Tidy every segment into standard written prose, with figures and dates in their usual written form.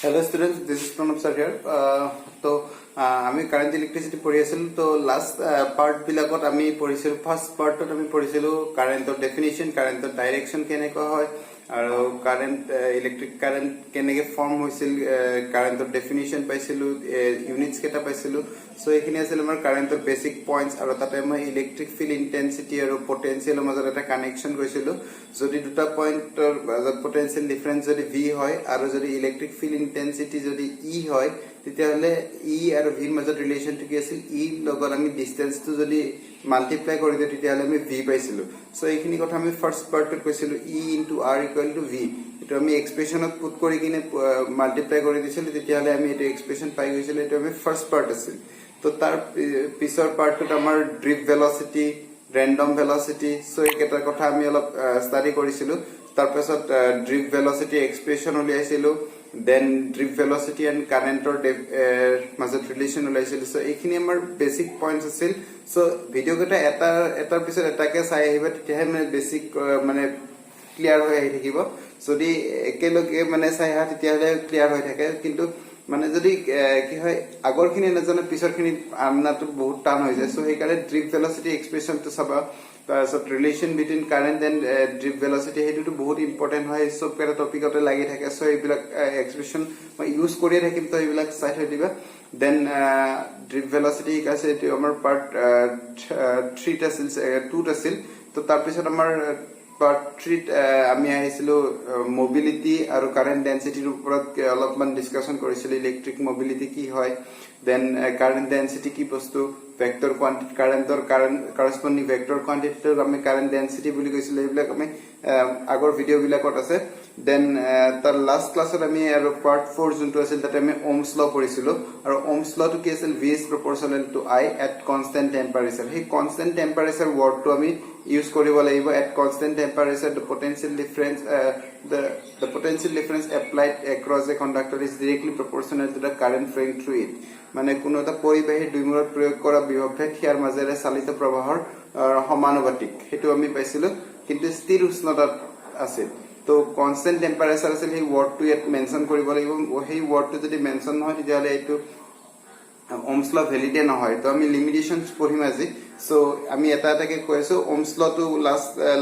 Hello students, this is Pranab sir here. আমি current electricity পঢ়ি আছিলো তো লাস্ট পার্ট বিলাকত আমি পঢ়িছিলো ফার্স্ট পার্টত আমি পঢ়িছিলো কাৰেন্টৰ ডেফিনিশন কাৰেন্টৰ ডাইৰেকশন কেনেকৈ হয় আৰু কাৰেন্ট ইলেক্ট্ৰিক কাৰেন্ট কেনেকৈ ফৰ্ম হৈছিল কাৰেন্টৰ ডেফিনিশন পাইছিলো ইউনিটস কেটা পাইছিলো সো এখিনি আছিল আমাৰ কাৰেন্টৰ বেসিক পয়েন্টস আৰু তাতে মই ইলেক্ট্ৰিক ফিল্ড ইন্টেন্সিটি আৰু পটেনশিয়ালৰ মাজত এটা কানেকশন কৰিছিলো যদি দুটা পয়েন্টৰ মাজত পটেনশিয়াল ডিফাৰেন্স যদি v হয় আৰু যদি ইলেক্ট্ৰিক ফিল্ড ইন্টেন্সিটি যদি e হয় তেতিয়াহলে e আৰু v মাজত ৰিলেশনটো কি আছিল e লগত আমি ডিসটেন্সটো যদি মাল্টিপ্লাই কৰি দিও তেতিয়াহলে আমি v পাইছিলো সো এইখিনি কথা আমি ফাৰ্স্ট পাৰ্টত কৈছিলো e * r = v এটো আমি এক্সপ্ৰেছনত পুট কৰি কিনে মাল্টিপ্লাই কৰি দিছিলো তেতিয়াহলে আমি এটো এক্সপ্ৰেছন পাই গৈছিলো এটো আমি ফাৰ্স্ট পাৰ্ট আছিল তো তাৰ পিছৰ পাৰ্টত আমাৰ drift velocity random velocity so এইকেটা কথা আমি অলপ ষ্টাডি কৰিছিলো তাৰ পিছত ড্ৰিফট ভেলোসিটি এক্সপ্ৰেছন উলিয়াইছিলো then drift velocity and current or মাজত ৰিলেশন উলাইছিল সো এইখিনি আমাৰ বেসিক পয়েন্টস আছিল সো ভিডিও কেটা এটাৰ পিছত এটাকে চাই আহিবা তেতিয়া মানে বেসিক মানে ক্লিয়াৰ হৈ আহি থাকিব যদি একেলগে মানে চাই আহা তেতিয়া হলে ক্লিয়াৰ হৈ থাকে কিন্তু মানে যদি কি হয় আগৰখিনি নজনা পিছৰখিনি আমনাটো বহুত টান হৈ যায় সো সেইকাৰণে ড্ৰিফট ভেলোসিটি এক্সপ্ৰেছনটো চাবা so relation between current and drift velocity হেতুটো বহুত ইম্পৰ্টেন্ট হয় সব কেটা টপিকতে লাগি থাকে সো এইবিলাক এক্সপ্ৰেছন মই ইউজ কৰি থাকিম তো এইবিলাক চাই থৈ দিবা দেন drift velocity কাছে এটো আমাৰ পাৰ্ট 3 আছিল 2 আছিল তো তাৰ পিছত আমাৰ পাৰ্ট 3 আমি আহিছিলো মোবিলিটি আৰু কাৰেন্ট ডেন্সিটিৰ ওপৰত অলপমান ডিসকাশন কৰিছিল ইলেক্ট্ৰিক মোবিলিটি কি হয় দেন কাৰেন্ট ডেন্সিটি কি বস্তু ভেক্টৰ কোয়ান্টিটি কাৰেন্টৰ কৰেসপন্ডিং ভেক্টৰ কোয়ান্টিটিৰ আমি কাৰেন্ট ডেন্সিটি বুলি কৈছিল এইবিলাক আমি আগৰ ভিডিও বিলাকত আছে দেন তাৰ লাস্ট ক্লাছত আমি আৰু পাৰ্ট 4 যোনটো আছিল তাতে আমি ওহমছ ল পঢ়িছিলো আৰু ওহমছ লটো কি আছিল v is proportional to I at constant temperature সেই constant temperature wordটো আমি ইউজ কৰিব লাগিব at constant temperature the potential difference applied across a conductor is directly proportional to the current flowing through it মানে কোনো এটা পৰিবাহী দুইমূৰত প্ৰয়োগ কৰা বিভৱভেদ হিয়াৰ মাজেৰে চালিত প্ৰবাহৰ সমানুপাতিক হেতু আমি পাইছিলো কিন্তু স্থিৰ উষ্ণতাত আছে তো কনস্ট্যান্ট টেম্পাৰেচাৰ আছে সেই ওয়াৰ্ডটো ইয়াত মেনশন কৰিব লাগিব সেই ওয়ার্ডটো যদি মেনশন নহয় তেতিয়াহলে এইটো ওহমছ ল ভ্যালিডে নহয় তো আমি লিমিটেশনস পঢ়িম আজি সো আমি এটাকে কৈছো ওহমছ লটো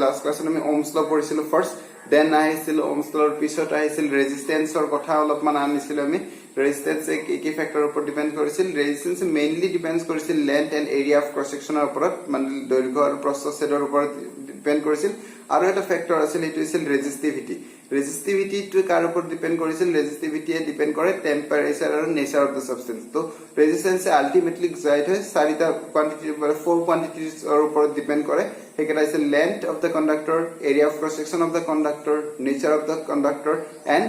লাস্ট ক্লাছত আমি ওহমছ ল পঢ়িছিলো ফার্স্ট দেন আহিছিল ওহমছ লৰ পিছত আহিছিল ৰেজিস্ট্যান্সৰ কথা অলপমান আনিছিল আমি ৰেজিস্ট্যান্স কি ফ্যাক্টৰৰ ওপৰত ডিপেন্ড কৰিছিল ৰেজিস্ট্যান্স মেইনলি ডিপেন্ডস কৰিছিল length and area of cross সেকশনৰ ওপৰত মানে দৈৰ্ঘ্য আৰু প্ৰস্থ ছেদৰ ওপৰত ডিপেন্ড কৰিছিল আৰু এটা ফ্যাক্টৰ আছিল এটো আছিল ৰেজিস্টিভিটি টু কাৰ ওপৰত ডিপেন্ড কৰিছিল ৰেজিস্টিভিটি ডিপেন্ড কৰে টেম্পাৰেচাৰ আৰু নেচাৰ অফ দা সাবস্টেন্স তো ৰেজিস্ট্যান্স আলটিমেটলি এক্সাইট হয় চাৰিটা কোয়ান্টিটি বা ফোৰ কোয়ান্টিটিৰ ওপৰত ডিপেন্ড কৰে হেকেটা আছিল length of the conductor area of cross section of the conductor nature of the conductor and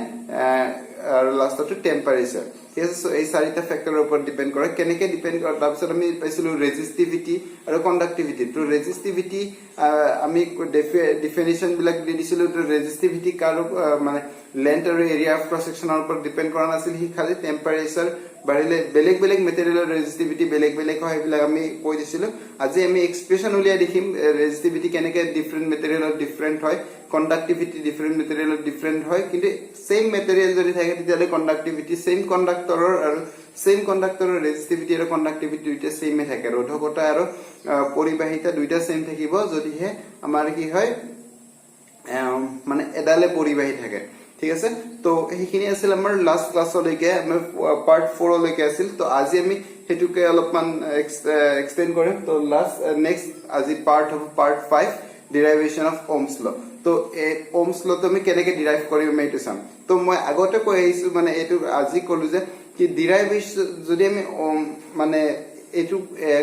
আৰু লাষ্টটো টেম্পাৰেচাৰ ঠিক আছে সো এই চাৰিটা ফ্যাক্টৰৰ ওপৰত ডিপেন্ড কৰে কেনেকে ডিপেন্ড কৰে তাৰপিছত আমি পাইছিলো ৰেজিস্টিভিটি আৰু কন্ডাক্টিভিটি তো ৰেজিস্টিভিটি আমি ডেফিনিশন বিলাক দি দিছিলো তো ৰেজিস্টিভিটি কাৰ মানে লেন্থ আৰু এৰিয়া অফ ক্ৰস সেকশনৰ ওপৰত ডিপেন্ড কৰা নাছিল হি খালি টেম্পাৰেচাৰ বাঢ়িলে বেলেগ মেটেৰিয়েলৰ ৰেজিস্টিভিটি বেলেগ হয় এইবিলাক আমি কৈ দিছিলো আজি আমি এক্সপ্ৰেছন উলিয়াই দেখিম ৰেজিস্টিভিটি কেনেকে ডিফাৰেন্ট মেটেৰিয়েলৰ ডিফাৰেন্ট হয় কন্ডাক্টিভিটি ডিফাৰেন্ট মেটেৰিয়েলৰ ডিফাৰেন্ট হয় কিন্তু সেম মেটেৰিয়েল যদি থাকে তেতিয়ালে কন্ডাক্টিভিটি সেম কন্ডাক্টৰৰ আৰু সেম কন্ডাক্টৰৰ ৰেজিস্টিভিটি আৰু কন্ডাক্টিভিটি দুইটা সেমে থাকে ৰোধকতা আৰু পৰিবাহিতা দুইটা সেম থাকিব যদিহে আমাৰ কি হয় মানে এডালে পৰিবাহী থাকে ঠিক আছে তো এইখিনি আছিল আমাৰ লাস্ট ক্লাছলৈকে আমাৰ পাৰ্ট 4 লৈকে আছিল তো আজি আমি হেতুকে অলপমান এক্সটেন্ড কৰিম তো লাস্ট নেক্সট আজি পার্ট হ'ব part 5 derivation of Ohm's law তো Ohm's law তো আমি কেনেকে ডিৰাইভ কৰিম এইটো চাম তো মই আগতে কৈ আহিছো মানে এইটো আজি কলো যে কি ডিৰাইভেশন যদি আমি মানে এইটো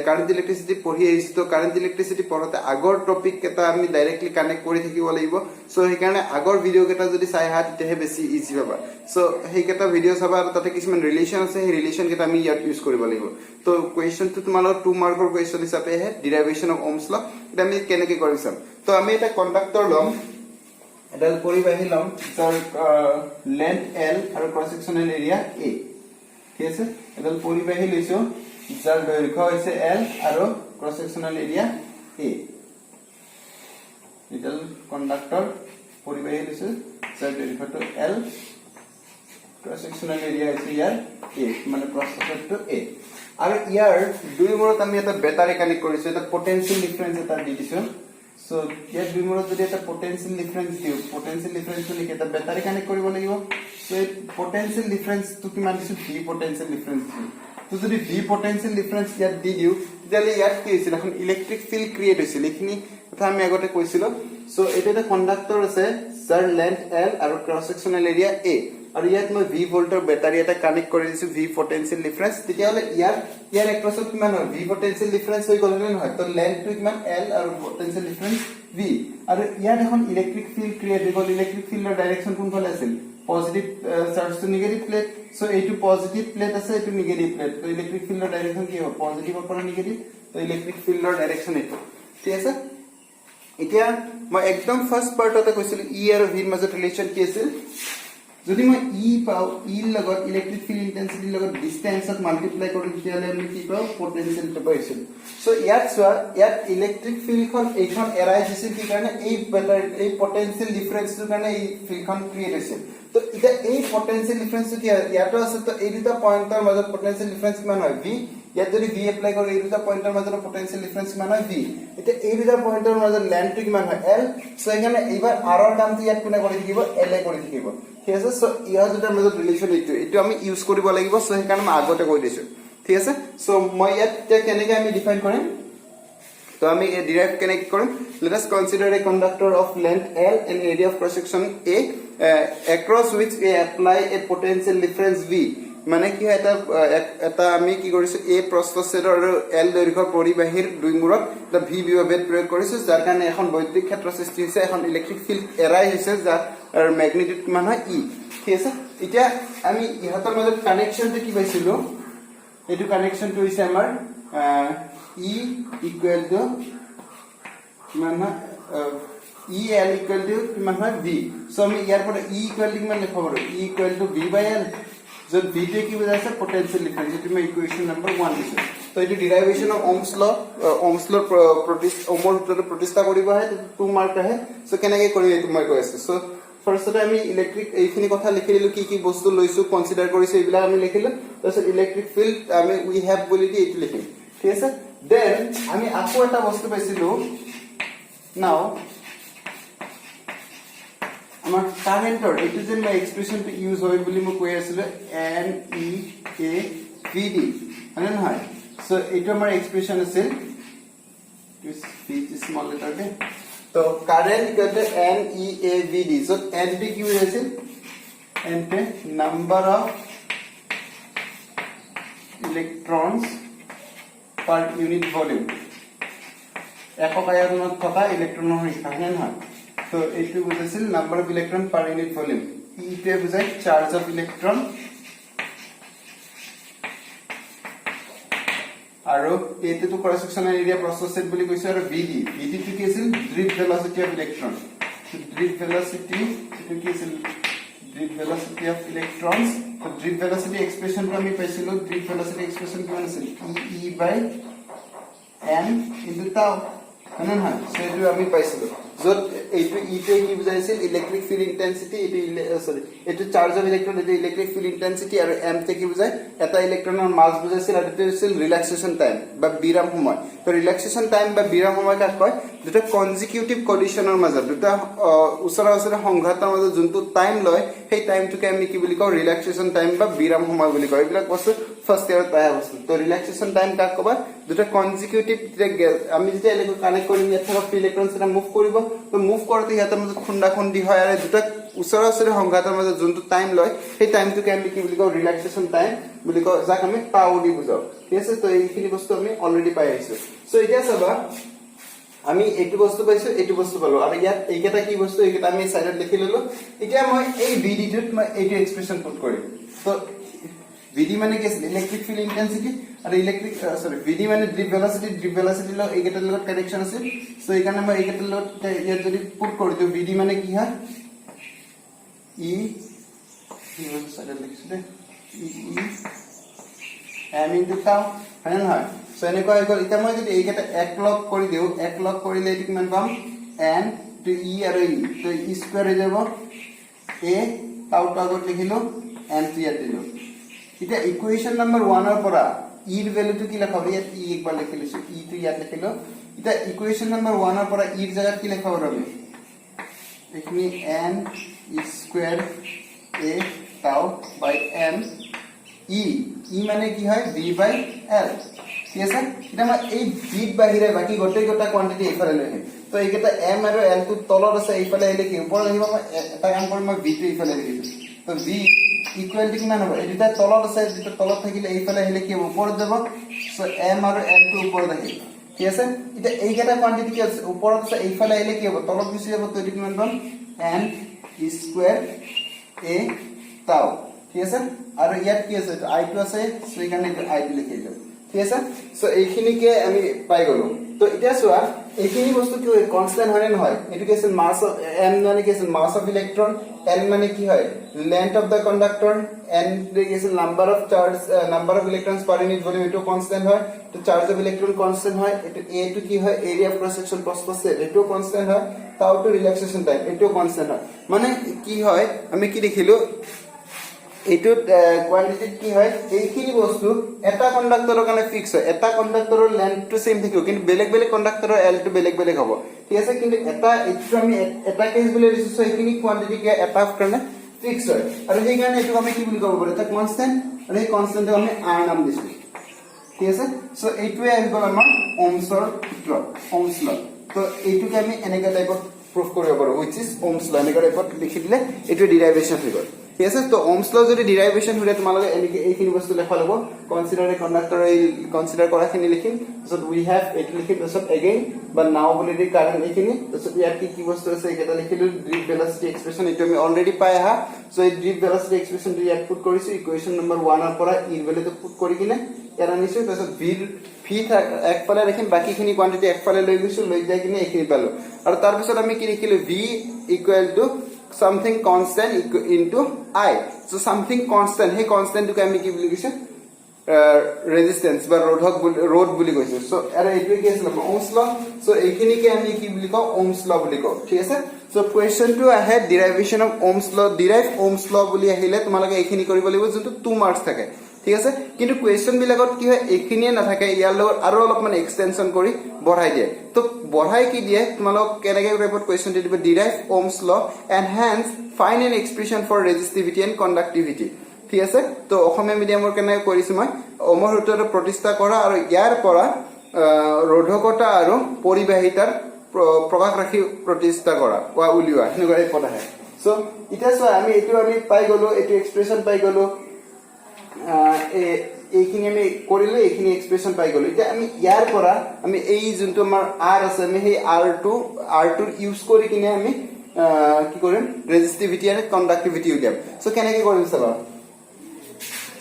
কাৰেন্ট ইলেক্ট্ৰিসিটি পঢ়ি আহিছো তো কাৰেন্ট ইলেক্ট্ৰিসিটি পঢ়তে আগৰ টপিক কেটা আমি ডাইৰেক্টলি কানেক্ট কৰি থাকিব লাগিব সো সেইকাৰণে আগৰ ভিডিও কেটা যদি চাই হা তেতিয়াহে বেছি ইজি পাবা সো সেই কেটা ভিডিও চাবা আৰু তাতে কিছুমান ৰিলেশন আছে সেই ৰিলেশন কেটা আমি ইয়াত ইউজ কৰিব লাগিব তো কোৱেশ্চনটো তোমালোকৰ 2 মাৰ্কৰ কোৱেশ্চন হিচাপে হে ডেৰিভেশন অফ ওহমছ ল এটা আমি কেনেকে কৰি চাম তো আমি এটা কন্ডাক্টৰ লম এডাল পৰিবাহী লম যাৰ লেন্থ L আৰু ক্ৰস সেকশনাল এৰিয়া A ঠিক আছে এডাল পৰিবাহী লৈছো যাৰ দৈৰ্ঘ্য হৈছে L আৰু ক্ৰস সেকশনাল এৰিয়া A এডাল কন্ডাক্টৰ পৰিবাহী লৈছো যাৰ দৈৰ্ঘ্যটো L ক্ৰছ সেকচনাল এৰিয়া হৈছে ইয়াৰ A মানে প্ৰস্থটো A আৰু ইয়াৰ দুই মূৰত আমি এটা বেটাৰি কানেক্ট কৰিছো এটা পটেনশিয়াল ডিফাৰেন্স এটা দি দিছো সো ইয়াৰ দুই মূৰত যদি এটা পটেনশিয়াল ডিফাৰেন্স দিও পটেনশিয়াল ডিফাৰেন্স মানে এটা বেটাৰি কানেক্ট কৰিব লাগিব সো এই পটেনশিয়াল ডিফাৰেন্স তো কিমান দিছো V পটেনশিয়াল ডিফাৰেন্স তো যদি V পটেনশিয়াল ডিফাৰেন্স ইয়াত দি দিও তেতিয়ালে ইয়াত কি হৈছিল এখন ইলেক্ট্ৰিক ফিল্ড ক্ৰিয়েট হৈছিল এইখিনি কথা আমি আগতে কৈছিলো সো এটা এটা কন্ডাক্টৰ আছে যাৰ লেন্থ L আৰু ক্ৰছ সেকচনাল এৰিয়া A আৰু ইয়াত মই V ভোল্টৰ বেটাৰি এটা কানেক্ট কৰি দিছো V পটেনশিয়াল ডিফাৰেন্স তেতিয়ালে ইয়াৰ এক্ৰছত কিমান হয় V পটেনশিয়াল ডিফাৰেন্স হৈ গ'ল নে নহয় তো লেন্থটো কিমান L আৰু পটেনশিয়াল ডিফাৰেন্স V আৰু ইয়াত এখন ইলেক্ট্ৰিক ফিল্ড ক্ৰিয়েট হৈ গ'ল ইলেক্ট্ৰিক ফিল্ডৰ ডাইৰেকচন কোনফালে আছিল positive charge to negative plate so এইটো পজিটিভ প্লেট আছে এইটো নেগেটিভ প্লেট তো ইলেক্ট্ৰিক ফিল্ডৰ ডাইৰেকচন কি হ'ব পজিটিভৰ পৰা নেগেটিভ তো ইলেক্ট্ৰিক ফিল্ডৰ ডাইৰেকচন এইটো ঠিক আছে এতিয়া মই একদম ফাৰ্স্ট পাৰ্টতে কৈছিল E আৰু V ৰ মাজত ৰিলেচন কি আছিল যদি মই E পাও E ৰ লগত ইলেক্ট্ৰিক ফিল্ড ইন্টেন্সিটিৰ লগত ডিসটেন্সক মাল্টিপ্লাই কৰি দিলে আমি কি পাও পটেনশিয়াল পাইছিল সো ইয়াত ইলেক্ট্ৰিক ফিল্ডখন এইখন এৰাইজ হৈছিল কি কাৰণে এই পটেনশিয়াল ডিফাৰেন্সৰ কাৰণে এই ফিল্ডখন ক্ৰিয়েট হৈছিল তো এটা এই পটেনশিয়াল ডিফাৰেন্সটো কি ইয়াতো আছে তো এই দুটা পইণ্টৰ মাজত পটেনশিয়াল ডিফাৰেন্স কিমান হয় V ইয়াত যদি V এপ্লাই কৰো এই দুটা পইণ্টৰ মাজত পটেনশিয়াল ডিফাৰেন্স কিমান হয় V এটা এই দুটা পইণ্টৰ মাজত লেন্থটো কিমান হয় L সো এখানে এইবাৰ R ৰ দামটো ইয়াত কোনে কৰি থাকিব L এ কৰি থাকিব ঠিক আছে সো ইয়াৰ দুটাৰ মাজত ৰিলেচন এইটো আমি ইউজ কৰিব লাগিব সো সেইকাৰণে মই আগতে কৈ দিছো ঠিক আছে সো মই ইয়াত কেনেকৈ আমি ডিফাইন কৰিম তো আমি ডিৰাইভ কেনেকৈ কৰিম let us consider a conductor of length L and area of cross section A across which we apply a potential difference V মানে কি এটা আমি কি কৰিছো A প্ৰস্থচ্ছেদ আৰু L দৈৰ্ঘ্যৰ পৰিবাহীৰ দুই মূৰত এটা V বিভেদ প্ৰয়োগ কৰিছো যাৰ কাৰণে এখন বৈদ্যুতিক ক্ষেত্ৰ সৃষ্টি হৈছে এখন ইলেক্ট্ৰিক ফিল্ড এৰাই হৈছে যাৰ ম্যাগনিটিউড কিমান হয় E ঠিক আছে এতিয়া আমি ইহঁতৰ মাজত কানেকচনটো কি পাইছিলো এটো কানেকচনটো হৈছে আমাৰ E equal to কিমান হয় EL equal to কিমান হয় V সো আমি ইয়াৰ পৰা E equal to কিমান লিখব পাৰো E equal to V by L যত V তে কি বুজাইছে পটেনশিয়াল ডিফারেন্স এটো মই ইকুয়েশন নাম্বার 1 দিছো তো এটো ডেরিভেশন অফ ওহমস ল ওহমৰ সূত্ৰটো প্ৰতিষ্ঠা কৰিব হয় 2 মাৰ্ক আহে সো কেনেকৈ কৰি এটো মই কৈ আছো সো ফাৰ্স্টতে আমি ইলেক্ট্ৰিক এইখিনি কথা লিখি দিলো কি বস্তু লৈছো কনসিডাৰ কৰিছো এইবিলাক আমি লিখিলো তাৰপিছত ইলেক্ট্ৰিক ফিল্ড আমি উই হ্যাভ বুলি দি এটো লিখিম ঠিক আছে দেন আমি আকৌ এটা বস্তু পাইছিলো নাও আমাৰ কাৰেন্টৰ এটো যে মই এক্সপ্ৰেশনটো ইউজ হয় বুলি মই কৈ আছিল NEAVD মানে নহয় সো এটো আমাৰ এক্সপ্ৰেশন আছিল দিস স্মল লেটাৰ দে তো কারেন্ট গতে NEAVD সো N পে কি হৈছিল N pay number of electrons per unit volume একক আয়তনত থকা ইলেক্ট্ৰনৰ সংখ্যা হয় নহয় তো এইটো বুজাইছিল number of electron per unit volume E তে বুজাই চাৰ্জ অফ ইলেক্ট্ৰন আৰু এতে তো ক্ৰছ সেকচনাল এৰিয়া প্ৰস্থচ্ছেদ বুলি কৈছে আৰু VD টো কি আছিল ড্ৰিফট ভেলোসিটি অফ ইলেক্ট্ৰন ড্ৰিফট ভেলোসিটি এটো কি আছিল ড্ৰিফট ভেলোসিটি অফ ইলেক্ট্ৰনছ তো ড্ৰিফট ভেলোসিটি এক্সপ্ৰেশনটো আমি পাইছিলো ড্ৰিফট ভেলোসিটি এক্সপ্ৰেশন কিমান আছিল E by m into tau মানে নহয় সেটো আমি পাইছিলো যত এইটো E তে কি বুজাইছিল ইলেক্ট্ৰিক ফিল্ড ইন্টেন্সিটি এটো চাৰ্জ অফ ইলেক্ট্ৰন এটো ইলেক্ট্ৰিক ফিল্ড ইন্টেন্সিটি আৰু m তে কি বুজাই এটা ইলেক্ট্ৰনৰ মাস বুজাইছিল আৰু এটো আছিল ৰিল্যাক্সেশন টাইম বা বিৰাম সময় তো ৰিল্যাক্সেশন টাইম বা বিৰাম সময় কাক কয় দুটা কনজিকিউটিভ কন্ডিশনৰ মাজত দুটা ওচৰা-ওচৰি সংঘাতৰ মাজত যোনটো টাইম লয় সেই টাইমটোকে আমি কি বুলি কওঁ ৰিল্যাক্সেশন টাইম বা বিৰাম সময় বুলি কয় এইবিলাক বস্তু ফাৰ্স্ট ইয়াৰত পাই আছো তো ৰিল্যাক্সেশন টাইম কাক কবা দুটা কনজিকিউটিভ আমি যেতিয়া এলেকো কানেক্ট কৰিম ইয়াত থকা ফ্ৰী ইলেক্ট্ৰনছ এটা মুভ কৰিব তো মুভ কৰোতে ইয়াতৰ মাজত খুন্ডা-খুন্দি হয় আৰু দুটা ওচৰা-ওচৰি সংঘাতৰ মাজত যোনটো টাইম লয় সেই টাইমটোকে আমি কি বুলি কওঁ ৰিল্যাক্সেশন টাইম বুলি কওঁ যাক আমি টাউ দি বুজাও ঠিক আছে তো এইখিনি বস্তু আমি অলৰেডি পাই আহিছো সো এতিয়া চাবা আমি এইটো বস্তু পাইছো এইটো বস্তু পালো আৰু ইয়াত এইকেটা কি বস্তু এইকেটা আমি সাইডত লিখি ললো এতিয়া মই এই VD টোত মই এইটো এক্সপ্ৰেশন পুট কৰিম তো VD মানে কি ইলেক্ট্ৰিক ফিল্ড ইন্টেন্সিটি আৰু ইলেক্ট্ৰিক VD মানে ড্ৰিফট ভেলোসিটি ল এইকেটাৰ লগত কানেকশন আছে সো এইকাৰণে মই এইকেটাৰ লগত ইয়াত যদি পুট কৰি দিও VD মানে কি হয় E ইউজ সাইডত লিখিছো দে m into tau হয় না হয় সো এনেকুৱা হৈ গ'ল এতিয়া মই যদি এইকেটা এক লগ কৰি দিও এক লগ কৰিলে এটো কিমান পাম n to E আৰু E তো E স্কয়াৰ হৈ যাব a tau আগত লিখিলো n টো ইয়াত দিলো এটা ইকুয়েশন নাম্বার 1 এর পৰা e এর ভ্যালু টো কি লেখা হবে ইয়াত e একবার লিখি লিছো e টো ইয়াত লিখিলো এটা ইকুয়েশন নাম্বার 1 এর পৰা e এর জায়গা কি লেখা হবে এখানে n square a tau by m e e মানে কি হয় v by l ঠিক আছে এটা মানে এই v বাহিৰে বাকি গোটেই গোটা কোয়ান্টিটি এইফালে লৈ আহিম তো এইকেটা m আৰু l টো তলত আছে এইফালে আহিলে কি ওপৰত আহিব এটা কাম কৰিম মই v টো এইফালে লিখিছো তো v ইকুয়াল টু কিমান হ'ব এটা তলত আছে যেটা তলত থাকিলে এইফালে আহিলে কি হ'ব ওপৰত যাব সো m আৰু l টো ওপৰত আহিব ঠিক আছে এটা এইকেটা কোয়ান্টিটি কি আছে ওপৰত আছে এইফালে আহিলে কি হ'ব তলত গুচি যাব তো এটো কিমান পাম n স্কয়ার a tau ঠিক আছে আৰু ইয়াত কি আছে i টো আছে সো এখানে i টো লিখি দিও ঠিক আছে সো এইখিনিকে আমি পাই গলো তো এটা সোয়া এইখিনি বস্তু কি হয় কনস্ট্যান্ট হয় না নহয় এডুকেশন মাস অফ m মানে কি আছে মাস অফ ইলেকট্রন l মানে কি হয় length of the conductor n is number of charge number of electrons per unit volume এটো কনস্ট্যান্ট হয় তো চার্জ অফ ইলেকট্রন কনস্ট্যান্ট হয় এটো a টু কি হয় এরিয়া অফ ক্রস সেকশন প্রস্থ এটো কনস্ট্যান্ট হয় তাও টু রিল্যাক্সেশন টাইম এটো কনস্ট্যান্ট হয় মানে কি হয় আমি কি দেখিলো এইটো কোয়ান্টিটি কি হয় এইখিনি বস্তু এটা কন্ডাক্টৰৰ কাৰণে ফিক্স হয় এটা কন্ডাক্টৰৰ লেন্থ টু সেম থাকিব কিন্তু বেলেগ বেলেগ কন্ডাক্টৰৰ l টু বেলেগ বেলেগ হ'ব ঠিক আছে কিন্তু এটা এইটো আমি এটা কেস বুলি দিছো এইখিনি কোয়ান্টিটি কে এটা কাৰণে ফিক্স হয় আৰু সেই কাৰণে এইটো আমি কি বুলি ক'ব পাৰো এটা কনস্ট্যান্ট আৰু এই কনস্ট্যান্ট আমি r নাম দিছো ঠিক আছে সো এইটোৱে আহি গ'ল আমাৰ ওহমছৰ সূত্ৰ ওহমছ ল তো এইটোকে আমি এনেকা টাইপত প্ৰুফ কৰিব পাৰো which is ওহমছ ল এনেকা টাইপত লিখি দিলে এইটো ডেৰিভেশন হৈ গ'ল ঠিক আছে তো ওহমছ ল যদি ডেৰিভেশন হলে তোমালোকে এনেকে এইখিনি বস্তু লেখা লব কনসিডাৰ এ কন্ডাক্টৰ এই কনসিডাৰ কৰাখিনি লিখিম সো উই হ্যাভ এট লিখিম সো এগেইন বা নাও বুলি দি কারণ এইখিনি সো ইয়াত কি বস্তু আছে এটা লিখিলো ড্রিপ ভেলোসিটি এক্সপ্রেশন এটা আমি অলরেডি পাই হা সো এই ড্রিপ ভেলোসিটি এক্সপ্রেশন টো ইয়াত পুট কৰিছো ইকুয়েশন নাম্বাৰ 1 এৰ পৰা ই ভ্যালুটো পুট কৰি কিনে এৰা নিছো তাৰছত ভি একফালে ৰাখিম বাকিখিনি কোয়ান্টিটি একফালে লৈ গৈছো লৈ যাই কিনে এইখিনি পালো আৰু তাৰ পিছত আমি কি লিখিলো v equal to something constant into I so something constant hey constant to আমি কি বুলি কৈছে resistance বা রোধ বুলি কৈছে so আৰু এইটো কি আছিল ওহমছ ল so এইখিনি কে আমি কি বুলি কও ওহমছ ল বুলি কও ঠিক আছে so question to ahead derivation of ohm's law derive ohm's law বুলি আহিলে তোমালোকে এইখিনি কৰিব লাগিব যোনটো 2 মার্কস থাকে ঠিক আছে কিন্তু কোয়েশ্চন বিলাকত কি হয় এইখিনিয়ে না থাকে ইয়াৰ লগত আৰু অলপ মানে এক্সটেনশন কৰি বঢ়াই দিয়ে তো বঢ়াই কি দিয়ে তোমালোক কেনেকৈ টাইপত কোয়েশ্চন দিব derive ohm's law and hence find an expression for resistivity and conductivity ঠিক আছে তো অসমীয়া মিডিয়ামৰ কেনে কৰিছো মই ওহমৰ সূত্ৰৰ প্ৰতিষ্ঠা কৰা আৰু ইয়াৰ পৰা ৰোধকতা আৰু পৰিবাহিতাৰ প্ৰকাশ ৰাখি প্ৰতিষ্ঠা কৰা বা উলিওৱা হেনেকৈ পদ আহে সো ইটা সো আমি এটো আমি পাই গলো এটো এক্সপ্রেশন পাই গলো এইখিনি আমি কৰিলে এইখিনি এক্সপ্ৰেশন পাই গলো এটা আমি ইয়াৰ পৰা আমি এই যোনটো আমাৰ r আছে আমি সেই r2 ইউজ কৰি কিনে আমি কি কৰিম ৰেজিস্টিভিটি আৰু কন্ডাক্টিভিটি উলিয়াম সো কেনেকৈ কৰিম চাবা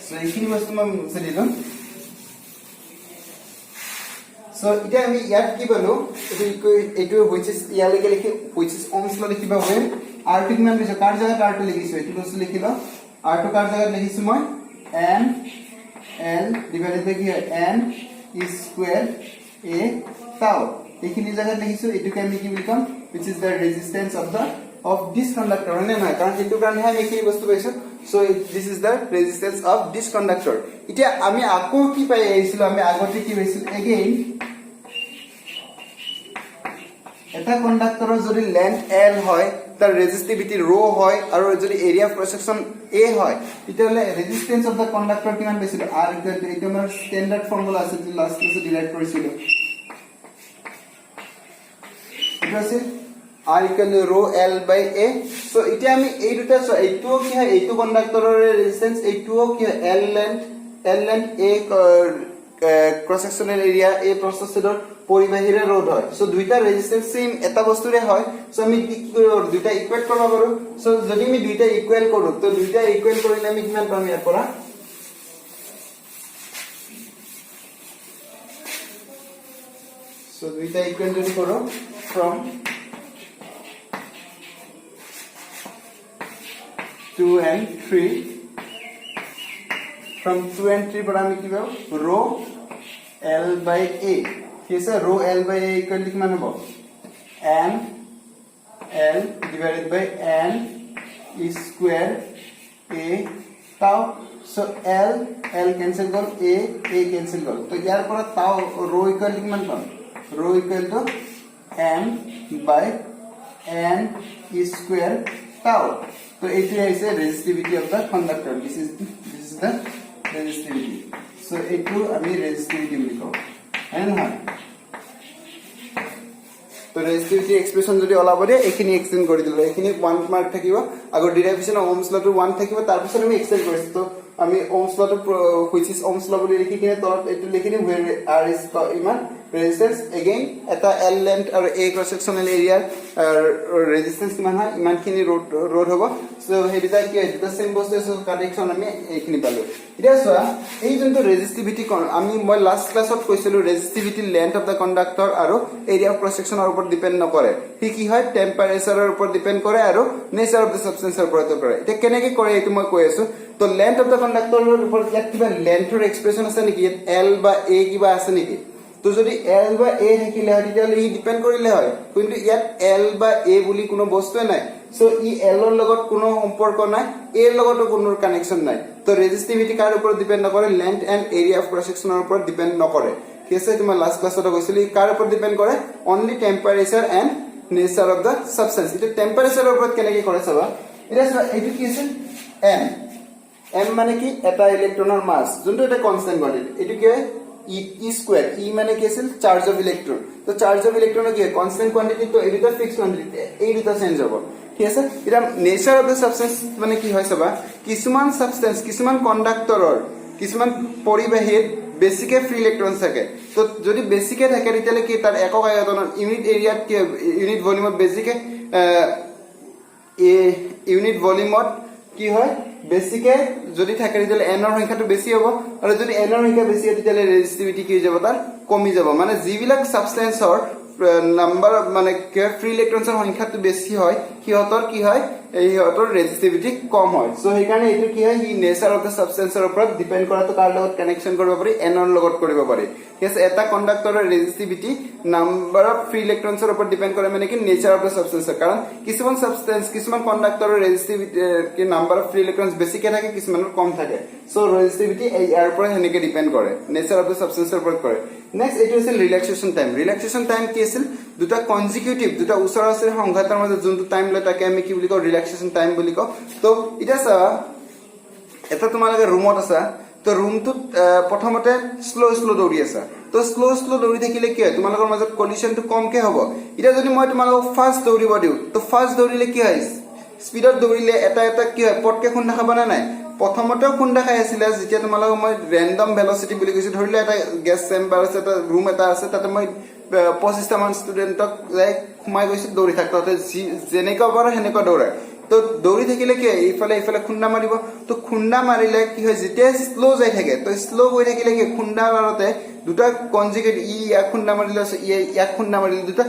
সো এইখিনি বস্তু মই মুছে দিলো সো এটা আমি ইয়াত কি পালো এটো which is ইয়ালৈকে লিখি which is ohm's law লিখিবা হয় r2 কিমান দিছো কাৰ জায়গাত r2 লিখিছো এটো বস্তু লিখিলো r2 কাৰ জায়গাত লিখিছো মই n l divided by n square a tau এইখিনি জায়গাত লিখিছো এটোকে আমি কি লিখম which is the resistance of this conductor হয় না কাৰণ এটো কাৰণে আমি এইখিনি বস্তু পাইছো so this is the resistance of this conductor এতিয়া আমি আকৌ কি পাই আহিছিল আমি আগতে কি পাইছিল again এটা কন্ডাক্টৰৰ যদি লেন্থ l হয় তাৰ ৰেজিস্টিভিটি rho হয় আৰু যদি area of cross section a হয় তেতিয়ালে ৰেজিস্ট্যান্স অফ দা কন্ডাক্টৰ কিমান পাইছিল r ইকুৱেল টু এইটো আমাৰ স্ট্যান্ডাৰ্ড ফৰ্মুলা আছে যে লাষ্ট ক্লাসে ডিৰাইভ কৰিছিল এটা আছে r equal to rho l by a so এতিয়া আমি এই দুটা এইটো কি হয় এইটো কন্ডাক্টৰৰ ৰেজিস্ট্যান্স এইটো কি হয় l length a cross sectional area a প্ৰস্থচ্ছেদৰ পৰিবাহীৰে ৰোধ হয় সো দুইটা ৰেজিস্ট্যান্স সেম এটা বস্তুৰে হয় সো আমি কি কৰিব দুইটা ইকুৱেট কৰিব পাৰো সো যদি আমি দুইটা ইকুৱেল কৰো তো দুইটা ইকুৱেল কৰিলে আমি কিমান পাম ইয়াৰ পৰা সো দুইটা ইকুৱেল যদি কৰো from 2 and 3 from 2 and 3 पर আমি কি পাব rho l by a ঠিক আছে rho l by a equal to কিমান হ'ব n l divided by n square a tau. So L cancel gol, A cancel gol. So ইয়াৰ পৰা tau rho equal to কিমান পাম? Rho equal to m by n square tau. So এইটো হৈছে resistivity of the conductor. This is the resistivity. So এইটো আমি resistivity বুলি কওঁ। হয় নহয়? তো রেজিস্টিভিটি এক্সপ্রেশন যদি ওলাব দিয়ে এখিনি এক্সটেন্ড কৰি দিলো এখিনি 1 মাৰ্ক থাকিব আগৰ ডেৰিভেশন ওহমছ ল টো 1 থাকিব তাৰ পিছত আমি এক্সটেন্ড কৰিছো তো আমি ওহমছ ল টো হুইচ ইজ ওহমছ ল বুলি লিখি কিনে তলত এটো লিখি দিম where r is ইমান রেজিস্ট্যান্স এগেইন এটা l লেন্থ আৰু a ক্ৰস সেকশনাল এৰিয়াৰ রেজিস্ট্যান্স কিমান হয় ইমানখিনি রোড হ'ব সো হেবিটা কি হয় এটা সেম বস্তু আছে কানেকশন আমি এইখিনি পালো এতিয়া চোৱা এই যোনটো ৰেজিস্টিভিটি আমি মই লাস্ট ক্লাছত কৈছিলো ৰেজিস্টিভিটি লেন্থ অফ দা কন্ডাক্টৰ আৰু এৰিয়া অফ ক্ৰস সেকশনৰ ওপৰত ডিপেন্ড নকৰে কি হয় টেম্পাৰেচাৰৰ ওপৰত ডিপেন্ড কৰে আৰু নেচাৰ অফ দা সাবস্টেন্সৰ ওপৰত কৰে এটা কেনেকৈ কৰে এইটো মই কৈ আছো তো লেন্থ অফ দা কন্ডাক্টৰৰ ওপৰত ইয়াত কিবা লেন্থৰ এক্সপ্ৰেশন আছে নেকি l বা a কিবা আছে নেকি তো যদি l বা a থাকিলে তেতিয়ালে ই ডিপেন্ড কৰিলে হয় কিন্তু ইয়াত l বা a বুলি কোনো বস্তুৱে নাই সো ই l ৰ লগত কোনো সম্পৰ্ক নাই a ৰ লগত কোনো কানেকশন নাই তো ৰেজিস্টিভিটি কাৰ ওপৰত ডিপেন্ড নকৰে length and area of cross সেকশনৰ ওপৰত ডিপেন্ড নকৰে কি আছে তোমাৰ লাস্ট ক্লাছত কৈছিলি কাৰ ওপৰত ডিপেন্ড কৰে only temperature and nature of the substance এটা টেম্পাৰেচাৰৰ ওপৰত কেনেকৈ কৰে চাবা এটা এইটো কি আছে m মানে কি এটা ইলেক্ট্ৰনৰ মাস যোনটো এটা কনস্ট্যান্ট কোয়ান্টিটি এটো কি হয় e স্কয়ার e মানে কি আছে চার্জ অফ ইলেক্ট্রন তো চার্জ অফ ইলেক্ট্রন কি কনস্ট্যান্ট কোয়ান্টিটি তো এটা ফিক্সড কোয়ান্টিটি এই দুটা চেঞ্জ হ'ব ঠিক আছে এটা নেচার অফ দা সাবস্টেন্স মানে কি হয় চাবা কিছুমান সাবস্টেন্স কিছুমান কন্ডাক্টৰৰ কিছুমান পৰিবাহীৰ বেসিকে ফ্ৰি ইলেক্ট্ৰন থাকে তো যদি বেসিকে থাকে তেতিয়ালে কি তাৰ একক আয়তনৰ ইউনিট এৰিয়াত কি ইউনিট ভলিউমত বেসিকে ইউনিট ভলিউমত কি হয় বেসিকে যদি থাকে তেতিয়ালে n ৰ সংখ্যাটো বেছি হ'ব আৰু যদি n ৰ সংখ্যা বেছি হয় তেতিয়ালে ৰেজিস্টিভিটি কি হৈ যাব তাৰ কমি যাব মানে যিবিলাক সাবস্টেন্সৰ নাম্বাৰ মানে ফ্ৰি ইলেক্ট্ৰনসৰ সংখ্যাটো বেছি হয় কিহতৰ কি হয় এই হতৰ ৰেজিস্টিভিটি কম হয় সো সেইকাৰণে এটো কি হয় ই নেচাৰ অফ দা সাবস্টেন্সৰ ওপৰত ডিপেন্ড কৰাটো কাৰ লগত কানেকশন কৰিব পাৰি n ৰ লগত কৰিব পাৰি ঠিক আছে এটা কন্ডাক্টৰৰ ৰেজিস্টিভিটি নাম্বাৰ অফ ফ্ৰি ইলেক্ট্ৰনসৰ ওপৰত ডিপেন্ড কৰে মানে কি নেচাৰ অফ দা সাবস্টেন্স কাৰণ কিছুমান সাবস্টেন্স কিছুমান কন্ডাক্টৰৰ ৰেজিস্টিভিটি কি নাম্বাৰ অফ ফ্ৰি ইলেক্ট্ৰনস বেছিকে থাকে কিছুমানৰ কম থাকে সো ৰেজিস্টিভিটি এই ইয়াৰ ওপৰত হেনেকে ডিপেন্ড কৰে নেচাৰ অফ দা সাবস্টেন্সৰ ওপৰত কৰে নেক্সট এটো আছে ৰিল্যাক্সেশন টাইম কি আছিল দুটা কনজিকিউটিভ দুটা ওচৰা-ওচৰি সংঘাতৰ মাজত যোনটো টাইম লয় তাকে আমি কি বুলি কওঁ ৰিল্যাক্সেশন টাইম বুলি কওঁ তো এটা চাবা এটা তোমালোকে ৰুমত আছা তো ৰুমটোত প্ৰথমতে স্লো দৌৰি আছা তো স্লো দৌৰি থাকিলে কি হয় তোমালোকৰ মাজত কলিশনটো কমকে হ'ব এটা যদি মই তোমালোকক ফাস্ট দৌৰিব দিওঁ তো ফাস্ট দৌৰিলে কি হয় স্পিডত দৌৰিলে এটা কি হয় পটকে খুন্দা খাব না নাই প্ৰথমতেও খুন্দা খাই আছিলে যেতিয়া তোমালোকক মই ৰেন্ডম ভেলোসিটি বুলি কৈছো ধৰিলে এটা গ্যাস চেম্বাৰ আছে এটা ৰুম এটা আছে তাতে মই 25টা মান ষ্টুডেন্টক যাই খুমাই গৈছে দৌৰি থাকতে যেনেকা পাৰে হেনেকা দৌৰে তো দৌৰি থাকিলে কি ইফালে খুন্দা মাৰিব তো খুন্দা মাৰিলে কি হয় যেতিয়া স্লো যাই থাকে তো স্লো গৈ থাকিলে কি খুন্দা মাৰতে দুটা কনজিগেট ইয়াক খুন্দা মাৰিলে ইয়াক খুন্দা মাৰিলে দুটা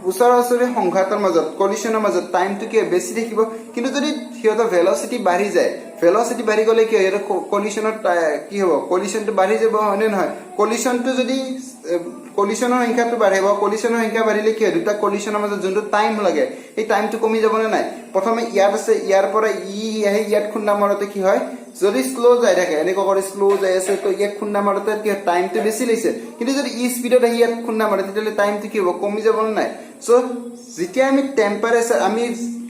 ওচৰা-ওচৰি সংঘাতৰ মাজত কলিশনৰ মাজত টাইমটো কি বেছি দেখিব কিন্তু যদি হিয়তৰ ভেলোসিটি বাঢ়ি যায় ভেলোসিটি বাঢ়ি গলে কি হয় কলিশনৰ কি হ'ব কলিশনটো বাঢ়ি যাব হয়নে নহয় কলিশনটো যদি কলিশনৰ সংখ্যাটো বাঢ়িব কলিশনৰ সংখ্যা বাঢ়িলে কি হয় দুটা কলিশনৰ মাজত যোনটো টাইম লাগে এই টাইমটো কমি যাব না নাই প্ৰথমে ইয়াত আছে ইয়াৰ পৰা ইয়াত খুন্দা মাৰতে কি হয় যদি স্লো যাই থাকে এনেকৈ কৰি স্লো যাই আছে তো ইয়াত খুন্দা মাৰতে কি টাইমটো বেছি লৈছে কিন্তু যদি ই স্পিডত ইয়াত খুন্দা মাৰে তেতিয়ালে টাইমটো কি হ'ব কমি যাব না নাই সো যেতিয়া আমি টেম্পারেচার আমি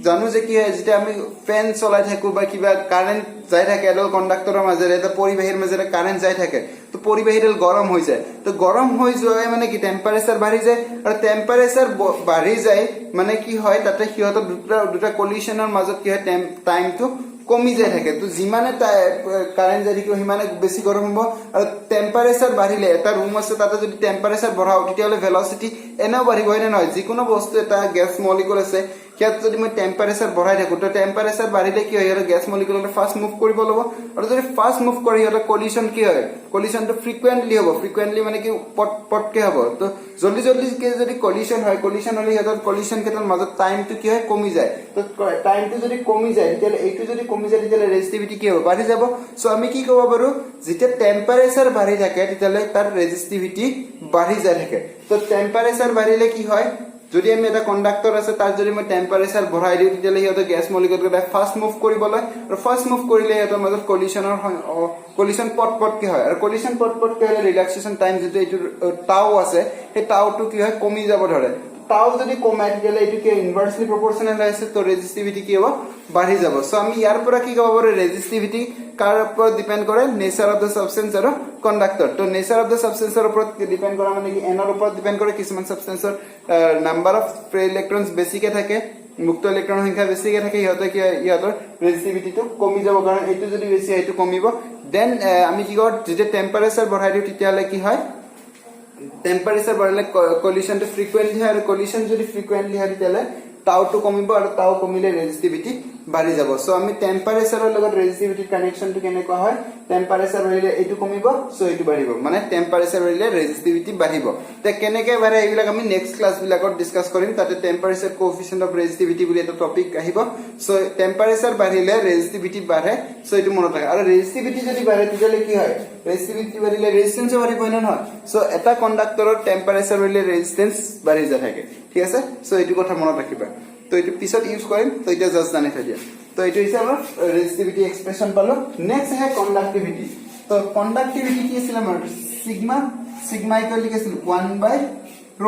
জানো যে কি হয় যেতিয়া আমি ফ্যান চলাই থাকো বা কিবা কারেন্ট যাই থাকে এডাল কন্ডাক্টৰৰ মাজেৰে এটা পৰিবাহীৰ মাজেৰে কাৰেন্ট যাই থাকে তো পৰিবাহীডাল গৰম হৈ যায় তো গৰম হৈ যোৱা মানে কি টেম্পাৰেচাৰ বাঢ়ি যায় আৰু টেম্পাৰেচাৰ বাঢ়ি যায় মানে কি হয় তাতে হিয়তৰ দুটা কলিশনৰ মাজত কি হয় টাইমটো কমি যায় থাকে তো যিমানে কাৰেন্ট যাই থাকিব সিমানে বেছি গৰম হ'ব আৰু টেম্পাৰেচাৰ বাঢ়িলে এটা ৰুম আছে তাতে যদি টেম্পারেচার বঢ়াও তেতিয়ালে ভেলোসিটি এনেও বাঢ়িব হয় না নহয় যিকোনো বস্তু এটা গ্যাস মলিকুল আছে কিয় যদি মই টেম্পারেচার বঢ়াই থাকো তো টেম্পারেচার বাঢ়িলে কি হয় ইয়াৰ গ্যাস মলিকুলটো ফাস্ট মুভ কৰিব লব আৰু যদি ফাস্ট মুভ কৰি ইয়াৰ কলিশন কি হয় কলিশনটো ফ্ৰিকুৱেন্টলি হ'ব ফ্ৰিকুৱেন্টলি মানে কি পটকে হ'ব তো জলদি কে যদি কলিশন হয় কলিশন হলে ইয়াৰ কলিশন কেটাৰ মাজত টাইমটো কি হয় কমি যায় তো টাইমটো যদি কমি যায় তেতিয়ালে এইটো যদি কমি যায় তেতিয়ালে ৰেজিস্টিভিটি কি হ'ব বাঢ়ি যাব সো আমি কি ক'ব পাৰো যেতিয়া টেম্পাৰেচাৰ বাঢ়ি থাকে তেতিয়ালে তাৰ ৰেজিস্টিভিটি বাঢ়ি যায় থাকে তো টেম্পাৰেচাৰ বাঢ়িলে কি হয় যদি আমি এটা কন্ডাক্টৰ আছে তাৰ যদি মই টেম্পাৰেচাৰ বঢ়াই দিওঁ তেতিয়ালে হিহঁতে গেছ মলিকুলকেইটা ফাৰ্ষ্ট মুভ কৰিবলৈ আৰু ফাৰ্ষ্ট মুভ কৰিলে সিহঁতৰ মাজত কলিশন পটপটকে হয় আৰু কলিশন পটপটকে হ'লে ৰিলাক্সেশ্যন টাইম যেটো এইটো টাউ আছে সেই টাউটো কি হয় কমি যাব ধৰে টাউ যদি কমাই তেতিয়ালে এইটো কি ইনভাৰ্সলি প্ৰপৰ্শনেল আছে তো ৰেজিস্টিভিটি কি হ'ব বাঢ়ি যাব সো আমি ইয়াৰ পৰা কি ক'ব পাৰো ৰেজিস্টিভিটি কাৰ ওপৰত ডিপেন্ড কৰে নেচাৰ অফ দা সাবস্টেন্স আৰু কন্ডাক্টৰ তো নেচাৰ অফ দা সাবস্টেন্সৰ ওপৰত ডিপেন্ড কৰা মানে কি এনৰ ওপৰত ডিপেন্ড কৰে কিছুমান সাবস্টেন্সৰ নাম্বাৰ অফ ফ্ৰী ইলেক্ট্ৰনছ বেছিকে থাকে মুক্ত ইলেক্ট্ৰনৰ সংখ্যা বেছিকে থাকে ইহঁতৰ ৰেজিস্টিভিটিটো কমি যাব কাৰণ এইটো যদি বেছি এইটো কমিব দেন আমি কি কৰো যেতিয়া টেম্পাৰেচাৰ বঢ়াই দিও তেতিয়ালে কি হয় টেম্পারেচার বাড়লে কলিশন তো ফ্রিকোয়েন্টলি হয় আর কলিশন যদি ফ্রিকোয়েন্টলি হয় তেলে টাউ টু কমিব আর টাউ কমিলে রেজিস্টিভিটি বাঢ়ি যাব সো আমি টেম্পাৰেচাৰৰ লগত ৰেজিস্টিভিটি কানেকশনটো কেনেকুৱা হয় টেম্পাৰেচাৰ বাঢ়িলে এইটো কমিব সো এইটো বাঢ়িব মানে টেম্পাৰেচাৰ বাঢ়িলে ৰেজিস্টিভিটি বাঢ়িব তে কেনেকৈ বাঢ়ে এইবিলাক আমি নেক্সট ক্লাস বিলাকত ডিসকাস কৰিম তাতে টেম্পাৰেচাৰ কোএফিচিয়েন্ট অফ ৰেজিস্টিভিটি বুলি এটা টপিক আহিব সো টেম্পাৰেচাৰ বাঢ়িলে ৰেজিস্টিভিটি বাঢ়ে সো এইটো মনত ৰাখা আৰু ৰেজিস্টিভিটি যদি বাঢ়ে তেতিয়ালে কি হয় ৰেজিস্টিভিটি বাঢ়িলে ৰেজিস্ট্যান্স বাঢ়িব না নহয় সো এটা কন্ডাক্টৰৰ টেম্পাৰেচাৰ বাঢ়িলে ৰেজিস্ট্যান্স বাঢ়ি যায় থাকে ঠিক আছে সো এইটো কথা মনত ৰাখিবা তো এটো পিছত ইউজ কৰিম তো এটা জাস্ট জানি থৈ দিয়া তো এটো হৈছে আমাৰ ৰেজিস্টিভিটি এক্সপ্ৰেশন পালো নেক্সট আছে কন্ডাক্টিভিটি তো কন্ডাক্টিভিটি কি আছিল আমাৰ সিগমা ইকুয়াল কি আছিল 1/ρ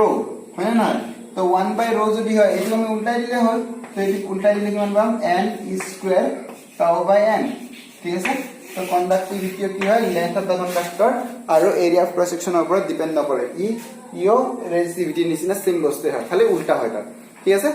হয় না তো 1/ρ যদি হয় এটো আমি উল্টাই দিলে হ'ল তো এটো উল্টাই দিলে কিমান পাম n² τ/n ঠিক আছে তো কন্ডাক্টিভিটি কি হয় লেন্থ অফ দা কন্ডাক্টৰ আৰু এৰিয়া অফ ক্ৰছ সেকশনৰ ওপৰত ডিপেন্ড নকৰে ইও ৰেজিস্টিভিটি নিচিনা সেম বস্তু হয় খালি উল্টা হয় তাৰ ঠিক আছে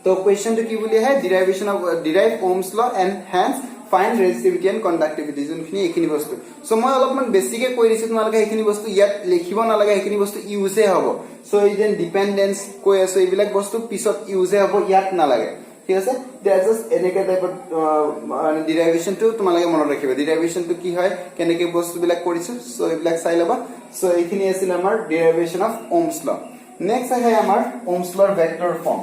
तो क्वेश्चन तो की बोली है derive Ohm's law and hence find resistivity and conductivity जोनखिनि एखिनि बस्तु सो মই অলপমান বেছিকে কৈ দিছো তোমালোকে এখিনি বস্তু ইয়াত লিখিব না লাগে এখিনি বস্তু ইউজে হ'ব সো ইদেন ডিপেন্ডেন্স কৈ আছে এইবিলাক বস্তু পিছত ইউজে হ'ব ইয়াত না লাগে ঠিক আছে দ্যাটস জাস্ট এনেকা টাইপৰ ডিৰাইভেশন টু তোমালোকে মনত ৰাখিবা ডিৰাইভেশন টু কি হয় কেনেকে বস্তুবিলাক কৰিছো সো এইবিলাক চাই লবা সো এখিনি আছিল আমাৰ ডিৰাইভেশন অফ ওমস ল নেক্সট আছে আমাৰ ওমস লৰ ভেক্টৰ ফৰ্ম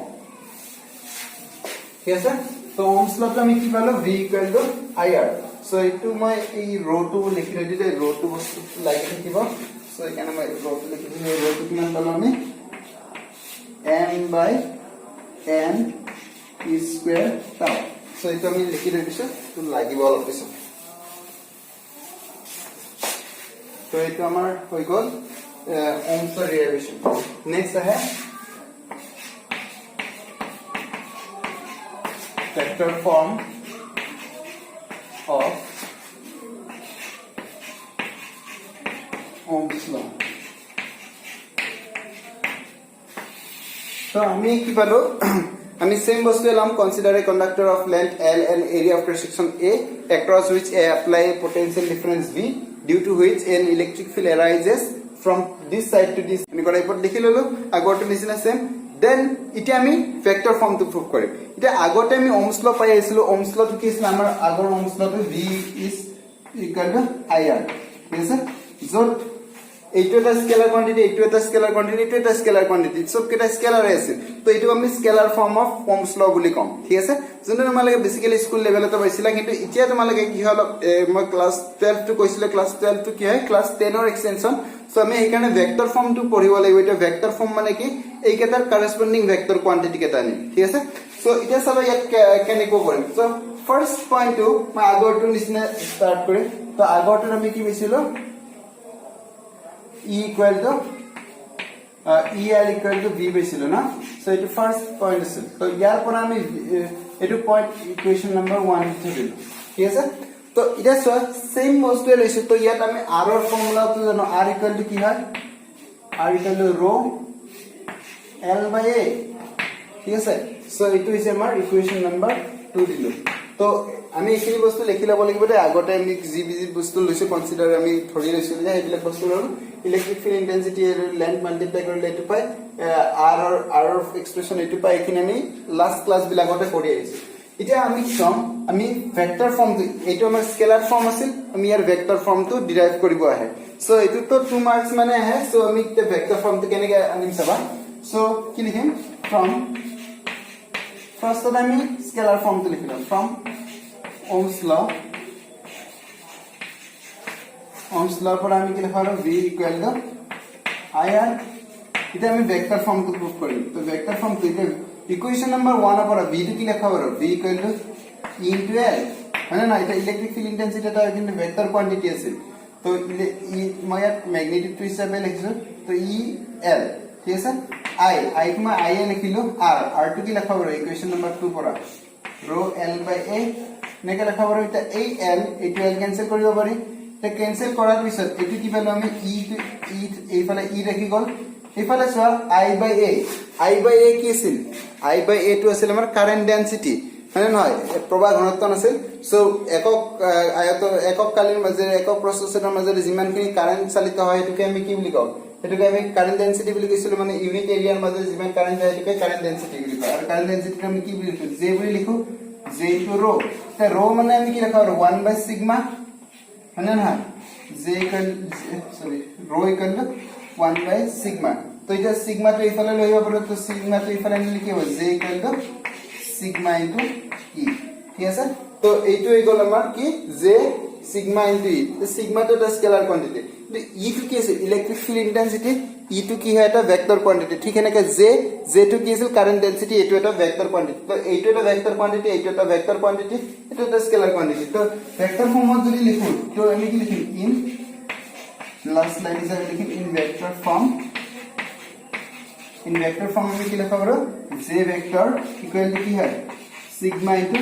ঠিক আছে তো ওমস লটো আমি কি পালো v IR সো এটু মই এই রো টু লিখি দিলে রো টু বস্তু লাগি থাকিব সো এখানে মই রো টু লিখি দিলে রো টু কিমান পালো আমি m/n e² টাউ সো এটো আমি লিখি দিছো তো লাগিব অলপ পিছত তো এটো আমাৰ হৈ গল ওমস ডেৰিভেশন নেক্সট আছে vector form of Ohm's law so আমি কি পালো আমি সেম বস্তু এলাম consider a conductor of length L and area of cross section A across which A apply a potential difference V due to which an electric field arises from this side to this আমি কৰা ইপত লিখি ললো আগৰটো নিচিনা same then ইটা আমি vector ফৰ্মটো prove কৰিম ইটা আগতে আমি ওমস ল পাই আছিলো ওমস ল কি আছিল আমাৰ আগৰ ohms লটো V is equal to IR ঠিক আছে যত এইটো এটা স্কেলাৰ কোৱান্টিটি এইটো এটা স্কেলাৰ কোৱান্টিটি এইটো এটা স্কেলাৰ কোৱান্টিটি সব কেটা স্কেলাৰ আছে তো এইটো আমি scalar form of Ohm's law বুলি কম ঠিক আছে যোনটো তোমালোকে বেসিক্যালি স্কুল লেভেলতে পাইছিলা কিন্তু এতিয়া তোমালোকে কি হল মই ক্লাস 12 টো কৈছিলে ক্লাস 12 টো কি হয় ক্লাস 10 ৰ এক্সটেনশন সো আমি এইখানে ভেক্টৰ ফৰ্মটো পঢ়িব লাগিব এটা ভেক্টৰ ফৰ্ম মানে কি এই কেটাৰ কৰেসপন্ডিং ভেক্টৰ কোৱান্টিটি কেটা নি ঠিক আছে সো এটা সব ইয়াত কেনেকৈ কৰিম সো ফাৰ্স্ট পইণ্ট টু মই আগৰটো নিচিনা স্টাৰ্ট কৰিম তো আগৰটো আমি কি পাইছিলো E equal to ER equal to V পাইছিলো না সো এটো ফার্স্ট পয়েন্ট আছে তো ইয়াৰ পৰা আমি এটো পয়েন্ট ইকুয়েশন নাম্বার 1 লিখিলো ঠিক আছে তো এটা সেম বস্তু লৈছো তো ইয়াত আমি r ৰ ফৰ্মুলাটো জানো r equal to কি হয় r equal to rho L/A ঠিক আছে সো এটো হৈছে আমাৰ ইকুয়েশন নাম্বার 2 দিলো তো আমি এইখিনি বস্তু লিখি লব লাগিব দে আগতে আমি জি বস্তু লৈছো কনসিডাৰ আমি ধৰি লৈছো যে এইবিলাক বস্তু ললো ইলেক্ট্ৰিক ফিল্ড ইন্টেন্সিটি আৰু লেন্থ মাল্টিপ্লাই কৰিলে এটো পাই r অফ এক্সপ্ৰেশন এটো পাই এখিনি আমি লাস্ট ক্লাস বিলাকতে কৰি আহিছো এতিয়া আমি সম আমি ভেক্টৰ ফৰ্মটো এটো আমাৰ স্কেলাৰ ফৰ্ম আছিল আমি ইয়াৰ ভেক্টৰ ফৰ্মটো ডিৰাইভ কৰিব আহে সো এটো তো 2 মাৰ্কস মানে আহে সো আমি তে ভেক্টৰ ফৰ্মটো কেনেকৈ আনিম চাবা সো কি লিখিম ফ্ৰম ফাৰ্স্টত আমি স্কেলাৰ ফৰ্মটো লিখিম ফ্ৰম Ohm's law पर আমি কি লিখা হলো V equal to IR এটা আমি ভেক্টর ফর্মটো প্রুফ কৰিম তো ভেক্টৰ ফৰ্মটো এটা ইকুয়েশন নাম্বাৰ 1 পৰা v টো কি লেখা হ'ব v equal to e into l মানে না এটা ইলেক্ট্রিক ফিল্ড ইন্টেন্সিটি এটা কিন্তু ভেক্টর কোয়ান্টিটি আছে তো ই মই ইয়াত ম্যাগনিটিউড হিচাপে লিখিছো তো e l ঠিক আছে i টো মই i এ লিখিলো r টো কি লেখা হ'ব ইকুয়েশন নাম্বার 2 পৰা rho l by a নেকে লেখা হ'ব এটা এই l এইটো l ক্যান্সেল কৰিব পাৰি তে ক্যান্সেল কৰাৰ পিছত এটো কি পালো আমি e এইফালে e ৰাখি গল এইফালে চোৱা i by a কি আছিল i by a টো আছিল আমাৰ কাৰেন্ট ডেনসিটি মানে নহয় প্ৰবাহ ঘনত্ব আছিল সো একক আয়ত একক কালীন মাজেৰে একক প্ৰচেছৰৰ মাজেৰে যিমানখিনি কারেন্ট চালিত হয় এটোকে আমি কি বুলি কওঁ এটোকে আমি কারেন্ট ডেনসিটি বুলি কৈছিলো মানে ইউনিট এৰিয়াৰ মাজেৰে যিমান কাৰেন্ট যায় এটোকে কাৰেন্ট ডেনসিটি বুলি কয় আৰু কারেন্ট ডেনসিটি আমি কি বুলি লিখো j বুলি লিখো j ইনটু rho তে rho মানে আমি কি লেখা হ'ব 1 by sigma মানে না j equal sorry rho equal 1 by sigma তো এটা সিগমা টো ইফালে লৈ যাব পাৰো তো সিগমা টো ইফালে নিলে কি হ'ব j equal to sigma into e ঠিক আছে তো এইটো হৈ গল আমাৰ কি j সিগমা ইনটু e তো সিগমা টো এটা স্কেলার কোয়ান্টিটি তো e টো কি আছে ইলেক্ট্রিক ফিল্ড ইন্টেন্সিটি e টো কি হয় এটা ভেক্টর কোয়ান্টিটি ঠিক এনেকে j টো কি আছিল কারেন্ট ডেনসিটি এইটো এটা ভেক্টর কোয়ান্টিটি তো এইটো এটা ভেক্টর কোয়ান্টিটি এইটো এটা ভেক্টর কোয়ান্টিটি এটা এটা স্কেলার কোয়ান্টিটি তো ভেক্টর ফর্মত যদি লিখো তো আমি কি লিখিম ইন লাস্ট লাইন হিসাবে লিখিম in vector form in vector form में কি লেখা হলো j vector equal to কি হয় sigma into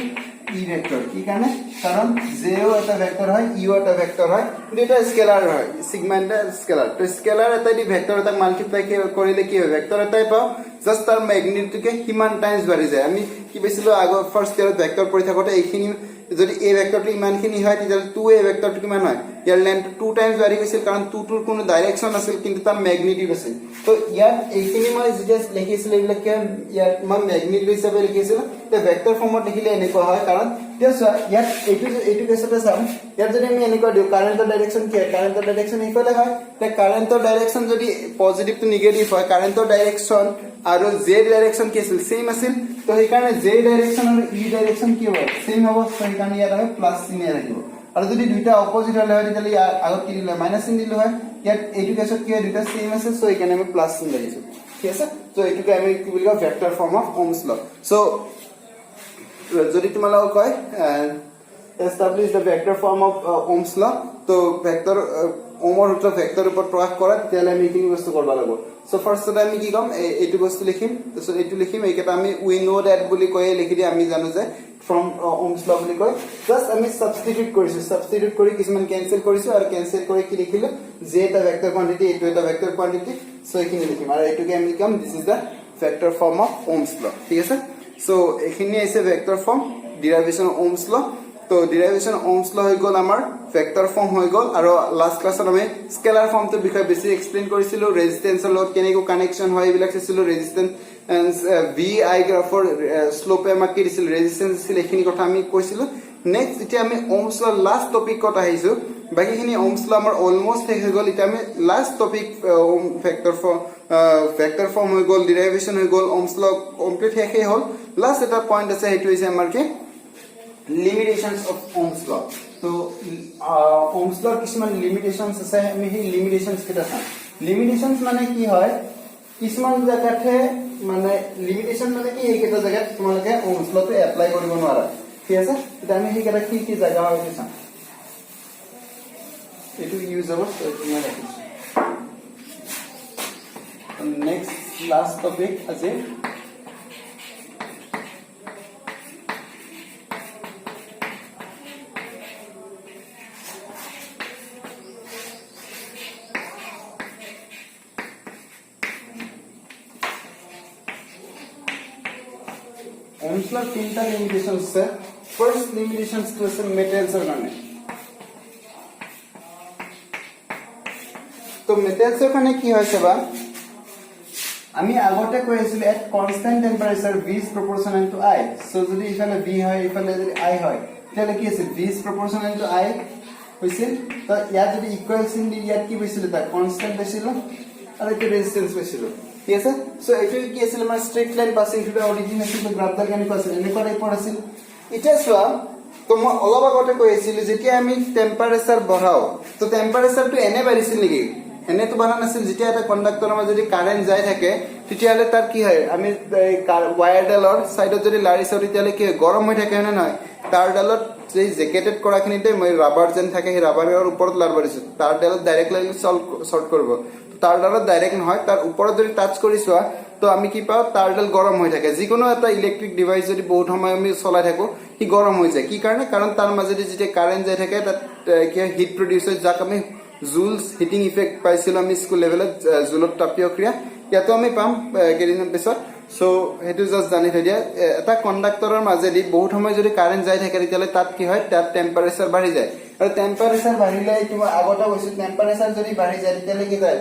e vector কি কারণে কারণ j ও একটা ভেক্টর হয় e ও একটা ভেক্টর হয় এটা স্কেলার হয় sigma এটা স্কেলার তো স্কেলার এটা দি ভেক্টর এটা মাল্টিপ্লাই কৰিলে কি হয় ভেক্টৰ এটাই পাও জাস্ট তাৰ ম্যাগনিটিউডকে কিমান টাইমস বাঢ়ি যায় আমি কি পাইছিলো আগৰ ফাৰ্স্ট ইয়াৰত ভেক্টৰ পঢ়ি থাকোতে এইখিনি যদি a ভেক্টৰটো ইমানখিনি হয় তেতিয়া 2a ভেক্টৰটো কিমান হয় ইয়াৰ লেন্থ 2 টাইমস বাঢ়ি গৈছিল কাৰণ 2 টোৰ কোনো ডাইৰেকশন আছিল কিন্তু তাৰ ম্যাগনিটিউড আছিল তো ইয়াত এইখিনি মই জাস্ট লিখিছিল এইবিলাক কি ইয়াত মই ম্যাগনিটিউড হিচাপে লিখিছিল তে ভেক্টৰ ফৰ্মত লিখিলে এনেকুৱা হয় কাৰণ তেছা ইয়াত এইটো কেছতে চাম ইয়াত যদি আমি এনেকুৱা দিও কাৰেন্টৰ ডাইৰেকশন কি কাৰেন্টৰ ডাইৰেকশন ইফালে হয় তে কাৰেন্টৰ ডাইৰেকশন যদি পজিটিভ টু নেগেটিভ হয় কাৰেন্টৰ ডাইৰেকশন আৰু z ডাইৰেকশন কি আছিল সেম আছিল তো এই কাৰণে z ডাইৰেকশন আৰু e ডাইৰেকশন কি হ'ব সেম হ'ব তো এই কাৰণে ইয়াত আমি প্লাস চিহ্ন ৰাখিব আৰু যদি দুইটা অপোজিট হলে হয় তেতিয়ালে আগত কি দিলে মাইনাস চিহ্ন দিলে হয় ইয়াত এইটো কেছত কি হয় দুইটা সেম আছে সো এই কাৰণে আমি প্লাস চিহ্ন দিছো ঠিক আছে তো এইটোকে আমি কি বুলি কওঁ ভেক্টৰ ফৰ্ম অফ ওহমছ ল সো যদি তোমালোক কয় establish the vector form of Ohm's law তো ভেক্টর ওহমৰ সূত্ৰ ভেক্টৰ ওপৰত প্ৰকাশ কৰা তেতিয়ালে আমি কি বস্তু কৰিব লাগিব সো ফাৰ্স্ট আমি কি কম এইটো বস্তু লিখিম তো এইটো লিখিম এইকেটা আমি we know that বুলি কয় লিখি দি আমি জানো যে from Ohm's law বুলি কয় জাস্ট আমি সাবস্টিটিউট কৰিছো সাবস্টিটিউট কৰি কিছুমান ক্যান্সেল কৰিছো আৰু ক্যান্সেল কৰি কি লিখিলো যে এটা ভেক্টৰ কোয়ান্টিটি এইটো এটা ভেক্টৰ কোয়ান্টিটি সো এইখিনি লিখিম আৰু এইটোকে আমি কম this is the vector form of Ohm's law ঠিক আছে সো এইখিনি আছে vector form derivation of Ohm's law তো derivation of Ohm's law হৈ গল আমাৰ ভেক্টৰ ফৰ্ম হৈ গল আৰু লাষ্ট ক্লাছত আমি স্কেলাৰ ফৰ্মটো বিষয়ে বেছি এক্সপ্লেইন কৰিছিলো ৰেজিস্ট্যান্সৰ লগত কেনেকৈ কানেকচন হয় এইবিলাক চাইছিলো ৰেজিস্ট্যান্স vi গ্ৰাফৰ স্লোপে আমাক কি দিছিল ৰেজিস্ট্যান্স আছিল এইখিনি কথা আমি কৈছিলো নেক্সট এতিয়া আমি Ohm's law লাষ্ট টপিকত আহিছো বাকিখিনি Ohm's law আমাৰ অলমোস্ট শেষ হৈ গল এতিয়া আমি লাষ্ট টপিক ভেক্টৰ ফৰ্ম হৈ গল derivation হৈ গল Ohm's law কমপ্লিট শেষ হ'ল লাষ্ট এটা পইণ্ট আছে সেইটো হৈছে আমাৰ কি limitations of Ohm's law so Ohm's law কিছুমান limitations আছে আমি এই limitations কেটা চাম limitations মানে কি হয় কিছুমান জায়গাতে মানে limitation মানে কি এই কেটা জায়গাত তোমালোকে Ohm's law টো এপ্লাই কৰিব নোৱাৰা ঠিক আছে এটা আমি এই কেটা কি জায়গা হয় চাম এটো ইউজ হ'ব তুমি ৰাখিছো নেক্সট লাষ্ট টপিক আছে Ohm's law তিনটা লিমিটেশন আছে ফার্স্ট লিমিটেশনস তো আছে মেটেৰিয়ালসৰ কাৰণে তো মেটেৰিয়ালসৰ কাৰণে কি হৈছে বা আমি আগতে কৈ আছিল at constant temperature v is proportional to I so যদি ইফালে v হয় ইফালে যদি I হয় তাহলে কি আছে v is proportional to I হৈছিল তো ইয়াত যদি ইকুয়াল চিন দি ইয়াত কি হৈছিল তা কনস্ট্যান্ট আছিল আৰু এটা ৰেজিস্ট্যান্স হৈছিল ঠিক আছে সো এইটো কি আছিল আমাৰ স্ট্ৰেইট লাইন পাসিং থ্ৰু দা অৰিজিন আছিল গ্ৰাফডাল কেনে পাছিল এনেকুৱা টাইপৰ আছিল এটা চোৱা তো মই অলপ আগতে কৈ আছিল যেতিয়া আমি টেম্পারেচার বঢ়াও তো টেম্পারেচারটো এনে বাঢ়িছিল নেকি এনেতো বাধা নাছিল যেতিয়া এটা কণ্ডাক্টৰৰ মাজেদি কাৰেণ্ট যাই থাকে তেতিয়ালে তাৰ কি হয় আমি ওয়্যাৰডালৰ সাইডত যদি লাৰি চাও তেতিয়ালে কি গৰম হৈ থাকে না নহয় তাৰডালত যে জ্যাকেটেড কৰাখিনিতে মই ৰাবাৰ যেন থাকে সেই ৰাবাৰৰ ওপৰত লাৰ বাৰিছো তাৰডালত ডাইৰেক্ট লাগি শৰ্ট কৰব তাৰডালত ডাইৰেক্ট নহয় তাৰ উপৰত যদি টাচ কৰিছো তো আমি কি পাও তারডাল গরম হৈ থাকে যিকোনো এটা ইলেক্ট্রিক ডিভাইস যদি বহুত সময় আমি চলাই থাকো কি গরম হৈ যায় কি কাৰণে কাৰণ তাৰ মাজেদি যেতিয়া কাৰেণ্ট যাই থাকে তাত কি হিট প্ৰডিউস হয় যাক আমি জুলস হিটিং ইফেক্ট পাইছিলো আমি স্কুল লেভেলত জুলত তাপীয় ক্ৰিয়া ইয়াতো আমি পাম কেইদিনৰ পিছত সো হেতু জাস্ট জানি থৈ দিয়া এটা কণ্ডাক্টৰৰ মাজেদি বহুত সময় যদি কাৰেণ্ট যাই থাকে তেতিয়ালে তাত কি হয় তাত টেম্পাৰেচাৰ বাঢ়ি যায় আৰু টেম্পাৰেচাৰ বাঢ়িলে তুমি আগতে কৈছো টেম্পাৰেচাৰ যদি বাঢ়ি যায় তেতিয়ালে কি হয়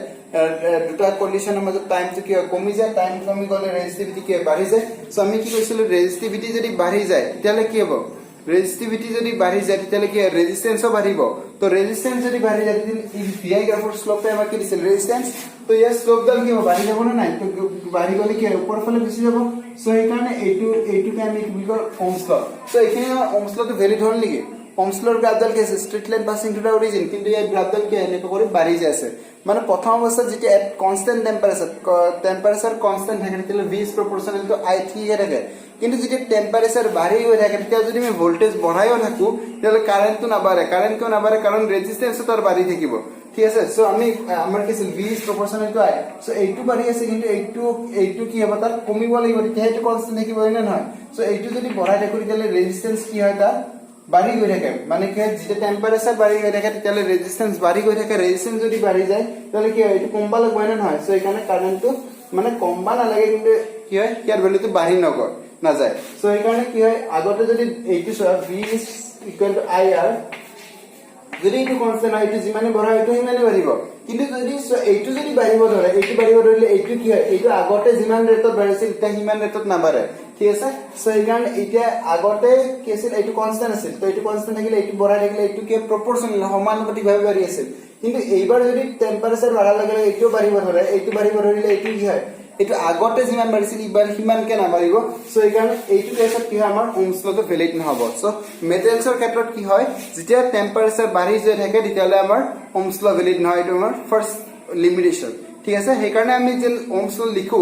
দুটা কন্ডিশনৰ মাজত টাইমটো কি কমি যায় টাইম কমি গলে ৰেজিস্টিভিটি কি বাঢ়ি যায় সো আমি কি কৈছিলো ৰেজিস্টিভিটি যদি বাঢ়ি যায় তেতিয়ালে কি হ'ব ৰেজিস্টিভিটি যদি বাঢ়ি যায় তেতিয়ালে কি ৰেজিস্ট্যান্সও বাঢ়িব তো ৰেজিস্ট্যান্স যদি বাঢ়ি যায় তেতিয়ালে এই ভিআই গ্ৰাফৰ স্লোপে আমাক কি দিছিল ৰেজিস্ট্যান্স তো ইয়াৰ স্লোপডাল কি হ'ব বাঢ়ি যাব না নাই তো বাঢ়ি গলে কি ওপৰ ফালে গুচি যাব সো এই কাৰণে এইটোকে আমি কি বুলি কওঁ ওহমছ ল সো এইখিনি ওহমছ লটো ভ্যালিড হ'ল নেকি ওহমছ লৰ গ্ৰাফডাল কি আছে straight line passing to the origin কিন্তু এই গ্ৰাফডাল কি এনেকৈ কৰি বাঢ়ি যায় আছে মানে প্ৰথম অৱস্থাত যেতিয়া এট কনস্ট্যান্ট টেম্পারেচার কনস্ট্যান্ট থাকে তেতিয়ালে v is proportional to I ঠিক থাকে কিন্তু যেতিয়া টেম্পারেচার বাঢ়ি হৈ থাকে তেতিয়া যদি আমি ভোল্টেজ বঢ়াইও থাকো তেতিয়ালে কারেন্টটো নাবাঢ়ে কারেন্ট কিয় নাবাঢ়ে কাৰণ ৰেজিস্ট্যান্সটো তাৰ বাঢ়ি থাকিব ঠিক আছে সো আমি আমাৰ কি আছিল v is proportional to I so এইটো বাঢ়ি আছে কিন্তু এইটো কি হ'ব তাৰ কমিব লাগিব তেতিয়া এইটো কনস্ট্যান্ট থাকিব না নহয় সো এইটো যদি বঢ়াই থাকো তেতিয়ালে ৰেজিস্ট্যান্স কি হয় তাৰ বাঢ়ি গৈ থাকে মানে কি যেতিয়া টেম্পাৰেচাৰ বাঢ়ি গৈ থাকে তেতিয়ালে ৰেজিস্ট্যান্স বাঢ়ি গৈ থাকে ৰেজিস্ট্যান্স যদি বাঢ়ি যায় তাহলে কি হয় এইটো কমবা লাগব না নহয় সো এখানে কারেন্টটো মানে কমবা না লাগে কিন্তু কি হয় ইয়াৰ ভ্যালুটো বাঢ়ি নগয় না যায় সো এই কাৰণে কি হয় আগতে যদি এইটো v is equal to IR যদি এইটো কনস্ট্যান্ট হয় এইটো যিমানে বঢ়ায় এইটো সিমানে বাঢ়িব কিন্তু যদি এইটো যদি বাঢ়িব ধৰে এইটো বাঢ়িব ধৰিলে এইটো কি হয় এইটো আগতে যিমান ৰেটত বাঢ়িছিল এতিয়া সিমান ৰেটত নাবাঢ়ে ঠিক আছে সো এই কাৰণে এতিয়া আগতে কি আছিল এইটো কনস্ট্যান্ট আছিল তো এইটো কনস্ট্যান্ট থাকিলে এইটো বঢ়াই থাকিলে এইটো কি প্ৰপৰচনেল সমানুপাতিকভাৱে বাঢ়ি আছিল কিন্তু এইবাৰ যদি টেম্পাৰেচাৰ বাঢ়াৰ লগে লগে এইটো বাঢ়িব ধৰে এইটো বাঢ়িব ধৰিলে এইটো কি হয় এইটো আগতে যিমান বাঢ়িছিল ইবাৰ সিমানকে নাবাঢ়িব সো এই কাৰণে এইটো কেছত কি হয় আমাৰ ওহমছ লটো ভ্যালিড নহব সো মেটেলছৰ ক্ষেত্ৰত কি হয় যেতিয়া টেম্পাৰেচাৰ বাঢ়ি যায় থাকে তেতিয়ালে আমাৰ ওহমছ ল ভ্যালিড নহয় এইটো আমাৰ ফাৰ্স্ট লিমিটেশন ঠিক আছে সেই কাৰণে আমি যে ওহমছ ল লিখো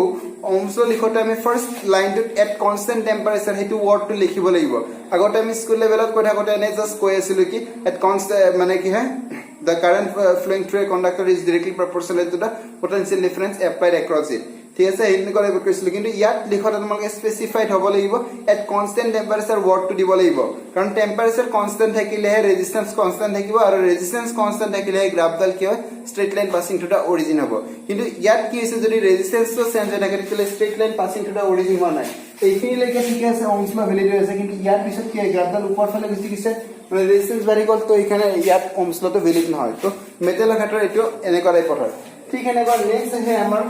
ওহমছ ল লিখোতে আমি ফাৰ্স্ট লাইনটো এট কনস্ট্যান্ট টেম্পারেচার হেতু ওয়ার্ডটো লিখিব লাগিব আগতে আমি স্কুল লেভেলত কৈ থাকোতে এনে জাস্ট কৈ আছিলো কি এট কনস্ট্যান্ট মানে কি হয় the current flowing through a conductor is directly proportional to the potential difference applied across it ঠিক আছে এইখিনি কৰে কৈছিল কিন্তু ইয়াত লিখতে তোমাক স্পেসিফাইড হ'ব লাগিব এট কনস্ট্যান্ট টেম্পারেচার ওয়ার্ডটো দিব লাগিব কাৰণ টেম্পাৰেচাৰ কনস্ট্যান্ট থাকিলে ৰেজিস্ট্যান্স কনস্ট্যান্ট থাকিব আৰু ৰেজিস্ট্যান্স কনস্ট্যান্ট থাকিলে গ্ৰাফডাল কি হয় straight line passing to the origin হ'ব কিন্তু ইয়াত কি হৈছে যদি ৰেজিস্ট্যান্সটো চেঞ্জ হৈ থাকে তেতিয়ালে straight line passing to the origin হোৱা নাই এইখিনি লৈকে ঠিক আছে ওহমছ ল ভ্যালিড হৈ আছে কিন্তু ইয়াৰ পিছত কি গ্ৰাফডাল ওপৰ ফালে গুচি গৈছে মানে ৰেজিস্ট্যান্স বাঢ়ি গ'ল তো এখানে ইয়াত ওহমছ লটো ভ্যালিড নহয় তো মেটেলৰ ক্ষেত্ৰত এইটো এনেকুৱা টাইপৰ হয় ঠিক এনেকুৱা নেক্সট আছে আমাৰ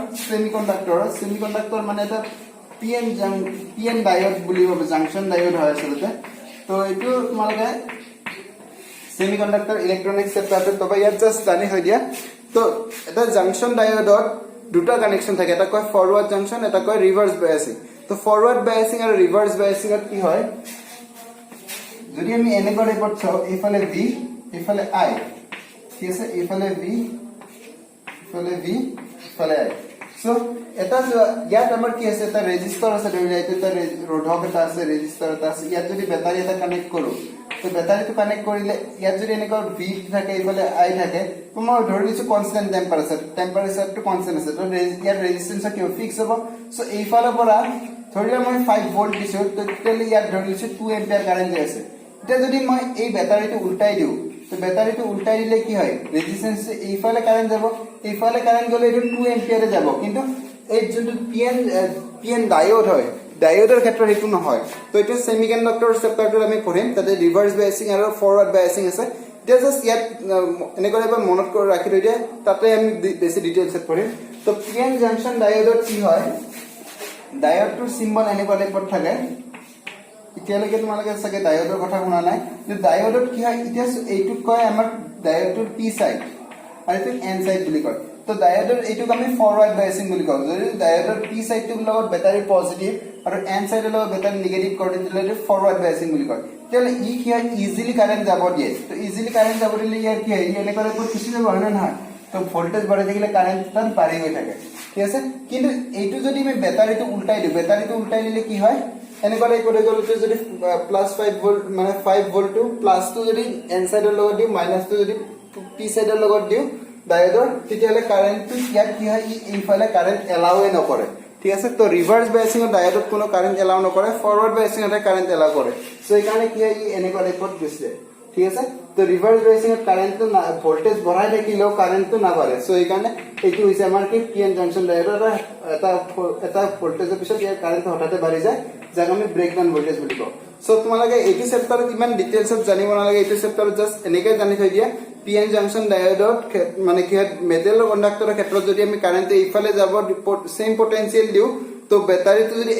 সেমিকন্ডাক্টৰ মানে এটা পিএন ডায়োড বুলি ক'ব জাংশন ডায়োড হয় আচলতে তো এইটো তোমালোকে সেমিকন্ডাক্টৰ ইলেক্ট্ৰনিক্স চেপ্টাৰটো তবা ইয়াত জাস্ট জানি হৈ দিয়া তো এটা জাংশন ডায়োডত দুটা কানেকশন থাকে এটা কয় ফৰৱাৰ্ড জাংশন এটা কয় ৰিভাৰ্স বায়াসিং তো ফৰৱাৰ্ড বায়াসিং আৰু ৰিভাৰ্স বায়াসিংত কি হয় যদি আমি এনেকুৱা টাইপত চাও এইফালে V এইফালে I ঠিক আছে এইফালে V এইফালে I সো এটা ইয়াত আমাৰ কি আছে এটা ৰেজিস্টাৰ আছে ধৰি এইটো এটা ৰোধক এটা আছে ৰেজিস্টাৰ এটা আছে ইয়াত যদি বেটাৰী এটা কানেক্ট কৰো তো বেটাৰীটো কানেক্ট কৰিলে ইয়াত যদি এনেকুৱা V থাকে এইফালে I থাকে তো মই ধৰি লৈছো কনস্ট্যান্ট টেম্পাৰেচাৰটো কনস্ট্যান্ট আছে তো ইয়াৰ ৰেজিস্ট্যান্স কি ফিক্স হ'ব সো এইফালে পৰা ধৰিলে মই 5 ভোল্ট দিছো তো তেতিয়ালে ইয়াত ধৰি লৈছো 2 এম্পিয়াৰ কাৰেন্ট আছে এটা যদি মই এই ব্যাটারিটো উল্টাই দিও তো ব্যাটারিটো উল্টাই দিলে কি হয় রেজিস্ট্যান্স এইফালে কারেন্ট যাব এইফালে কারেন্ট গলে এটা 2 এম্পিয়ারে যাব কিন্তু এই যোনটো পিএন ডায়োড হয় ডায়োডৰ ক্ষেত্ৰত হেতু নহয় তো এটা সেমিকন্ডাক্টৰ চেপ্টাৰটো আমি পঢ়িম তাতে ৰিভাৰ্স বায়াসিং আৰু ফৰৱাৰ্ড বায়াসিং আছে এটা জাস্ট ইয়াত এনেকৈ এবাৰ মনত কৰি ৰাখি থৈ দিয়া তাতে আমি বেছি ডিটেইলছত পঢ়িম তো পিএন জাংশন ডায়োডত কি হয় ডায়োডৰ সিম্বল এনেকুৱা টাইপত থাকে এতিয়ালৈকে তোমালোকে চাগে ডায়োডৰ কথা শুনা নাই যে ডায়োডত কি হয় এতিয়া এইটো কয় আমাৰ ডায়োডৰ পি সাইড আৰু এইটো এন সাইড বুলি কয় তো ডায়োডৰ এইটো আমি ফৰৱাৰ্ড বায়াসিং বুলি কওঁ যদি ডায়োডৰ পি সাইডটোৰ লগত বেটাৰী পজিটিভ আৰু এন সাইডৰ লগত বেটাৰী নিগেটিভ কৰি দিলে এইটো ফৰৱাৰ্ড বায়াসিং বুলি কয় তেতিয়াহ'লে কি হয় ইজিলি কাৰেন্ট যাব দিয়ে তো ইজিলি কাৰেন্ট যাব দিলে ইয়াৰ কি হয় এনেকৈ গুচি যাব হয় না নহয় তো ভোল্টেজ বাঢ়ি থাকিলে কারেন্ট তাত বাঢ়ি গৈ থাকে ঠিক আছে কিন্তু এইটো যদি আমি ব্যাটারিটো উল্টাই দিও ব্যাটারিটো উল্টাই দিলে কি হয় এনেকুৱা টাইপৰ গলটো যদি +5 ভোল্ট মানে 5 ভোল্ট টু প্লাসটো যদি এন সাইডৰ লগত দিও মাইনাসটো যদি পি সাইডৰ লগত দিও ডায়োডৰ তেতিয়ালে কাৰেন্টটো ইয়াত কি হয় এইফালে কাৰেন্ট এলাওৱে নকৰে ঠিক আছে তো ৰিভাৰ্স বায়াসিং ডায়োডত কোনো কাৰেন্ট এলাও নকৰে ফৰওয়াৰ্ড বায়াসিং কাৰেন্ট এলাও কৰে সো এই কাৰণে কি হয় এনেকুৱা টাইপৰ দিছে ঠিক আছে তো ৰিভাৰ্স বায়াসিং কাৰেন্টটো ভোল্টেজ বঢ়াই থাকিলেও কাৰেন্টটো না বাঢ়ে সো এই কাৰণে এইটো হৈছে আমাৰ কি পিএন জাংশন ডায়োডৰ এটা ভোল্টেজৰ পিছত ইয়াৰ কাৰেন্ট হঠাতে বাঢ়ি যায় যাক আমি ব্ৰেকডাউন ভোল্টেজ বুলি কওঁ সো তোমালোকে এইটো চেপ্টাৰত ইমান ডিটেইলছত জানিব নালাগে এইটো চেপ্টাৰত জাস্ট এনেকৈ জানি থৈ দিয়া পিএন জাংশন ডায়োডত মানে কি হয় মেটেল কন্ডাক্টৰৰ ক্ষেত্ৰত যদি আমি কারেন্টটো এইফালে যাব সেম পটেনশিয়াল দিও তো ব্যাটারিটো যদি